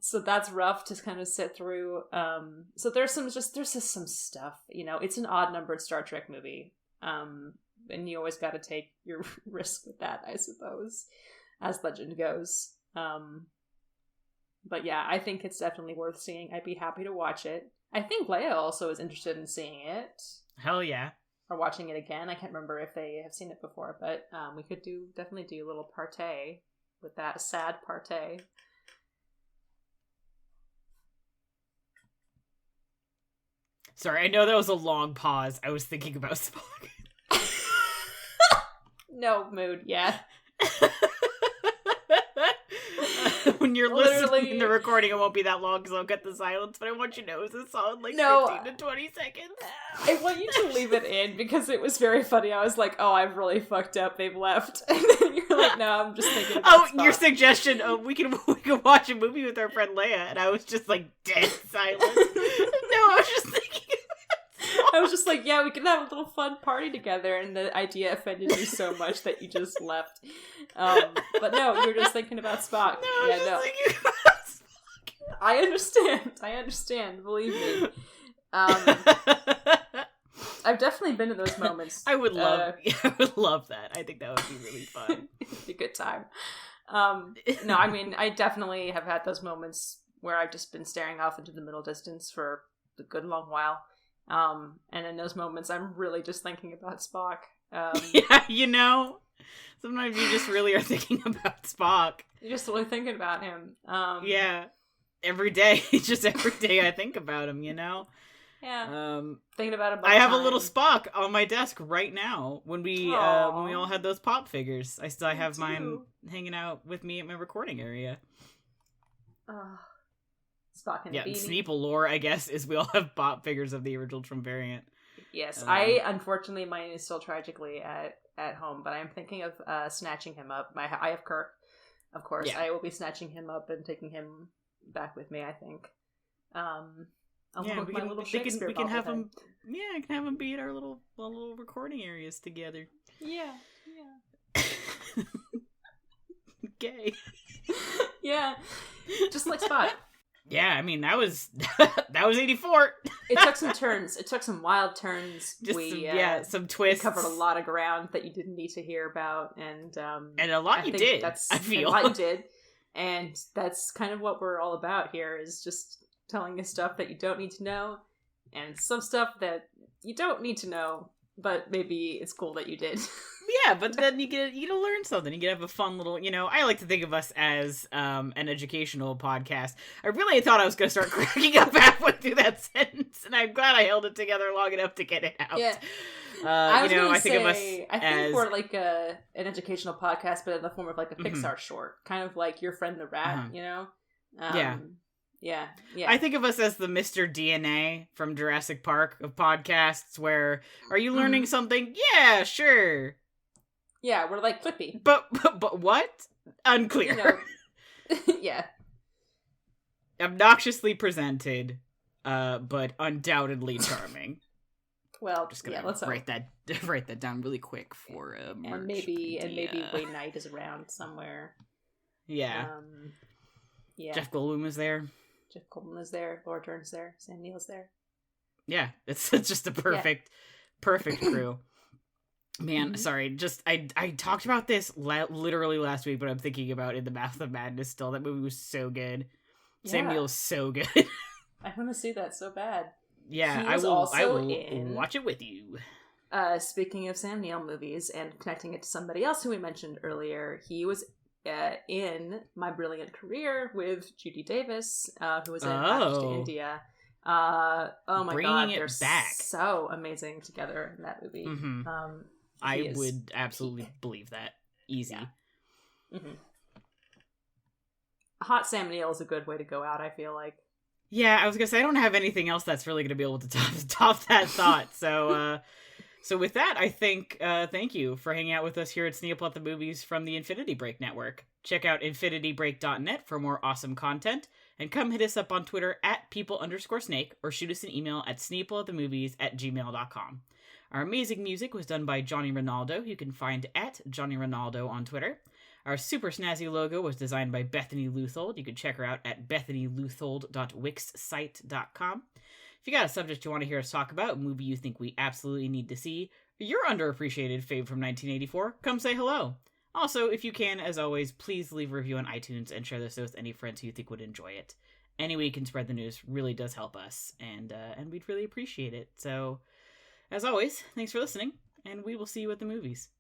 So that's rough to kind of sit through. So there's just some stuff, you know, it's an odd numbered Star Trek movie. And you always got to take your risk with that, I suppose, as legend goes. But yeah, I think it's definitely worth seeing. I'd be happy to watch it. I think Leia also is interested in seeing it. Hell yeah. Or watching it again. I can't remember if they have seen it before, but we could definitely do a little partay with that, a sad partay. Sorry, I know that was a long pause. I was thinking about Spock. No mood, yeah. When you're listening in the recording, it won't be that long because I'll cut the silence, but I want you to know it's a solid 15 to 20 seconds. I want you to leave it in because it was very funny. I was like, oh, I've really fucked up. They've left. And then you're like, no, I'm just thinking about Spock. Your suggestion, we can watch a movie with our friend Leia, and I was just like dead silent. No, I was just thinking I was just like, yeah, we can have a little fun party together, and the idea offended you so much that you just left. But no, you were just thinking about Spock. No, thinking about Spock. I understand, believe me. I've definitely been in those moments. I would love that. I think that would be really fun. It'd be a good time. No, I mean, I definitely have had those moments where I've just been staring off into the middle distance for a good long while. And in those moments, I'm really just thinking about Spock. Yeah, you know, sometimes you just really are thinking about Spock. You're just really thinking about him. Yeah, every day. Just every day I think about him, you know? Yeah. Thinking about him. I have a little Spock on my desk right now. When we all had those pop figures, I have mine hanging out with me at my recording area. Spock and Sneople lore, I guess, is we all have pop figures of the original Trum variant. Yes, I unfortunately mine is still tragically at home, but I'm thinking of snatching him up. I have Kirk, of course. Yeah. I will be snatching him up and taking him back with me, I think. We can have him. Yeah, I can have him be at our little recording areas together. Yeah. Gay. Yeah, just like Spock. Yeah, I mean that was 84. It took some turns. It took some wild turns. Just some twists. We covered a lot of ground that you didn't need to hear about, and a lot you did. I feel a lot you did, and that's kind of what we're all about here. Is just telling you stuff that you don't need to know, and some stuff that you don't need to know, but maybe it's cool that you did. Yeah, but then you get to learn something. You get to have a fun little, you know, I like to think of us as an educational podcast. I really thought I was going to start cracking up halfway through that sentence, and I'm glad I held it together long enough to get it out. Yeah. I think of us as... we're like an educational podcast, but in the form of like a Pixar short. Kind of like Your Friend the Rat, you know? Yeah. I think of us as the Mr. DNA from Jurassic Park of podcasts where, are you learning something? Yeah, sure. Yeah, we're like Clippy. But what? Unclear. You know, yeah. Obnoxiously presented, but undoubtedly charming. Well, just gonna write that down really quick for merch. And maybe Wayne Knight is around somewhere. Yeah. Yeah. Jeff Goldblum is there. Jeff Goldblum is there. Laura Dern's there. Sam Neill's there. Yeah, it's just a perfect crew. Man, sorry. I talked about this literally last week, but I'm thinking about In the Mouth of Madness still. That movie was so good. Yeah. Sam Neill's so good. I want to see that so bad. Yeah, I will watch it with you. speaking of Sam Neill movies and connecting it to somebody else who we mentioned earlier, he was in My Brilliant Career with Judy Davis, who was in Passage to India. Oh my god, they're back. So amazing together in that movie. Mm-hmm. I would absolutely believe that. Easy. Yeah. Mm-hmm. Hot Sam Neill is a good way to go out, I feel like. Yeah, I was gonna say I don't have anything else that's really gonna be able to top that thought. So with that, I think thank you for hanging out with us here at Sneople at the Movies from the Infinity Break Network. Check out infinitybreak.net for more awesome content, and come hit us up on Twitter at people_snake, or shoot us an email at sneopleatthemovies@gmail.com. Our amazing music was done by Johnny Ronaldo, who you can find at Johnny Ronaldo on Twitter. Our super snazzy logo was designed by Bethany Luthold. You can check her out at bethanyluthold.wixsite.com. If you got a subject you want to hear us talk about, a movie you think we absolutely need to see, or your underappreciated fave from 1984, come say hello. Also, if you can, as always, please leave a review on iTunes and share this with any friends who you think would enjoy it. Any way you can spread the news really does help us, and we'd really appreciate it. So, as always, thanks for listening, and we will see you at the movies.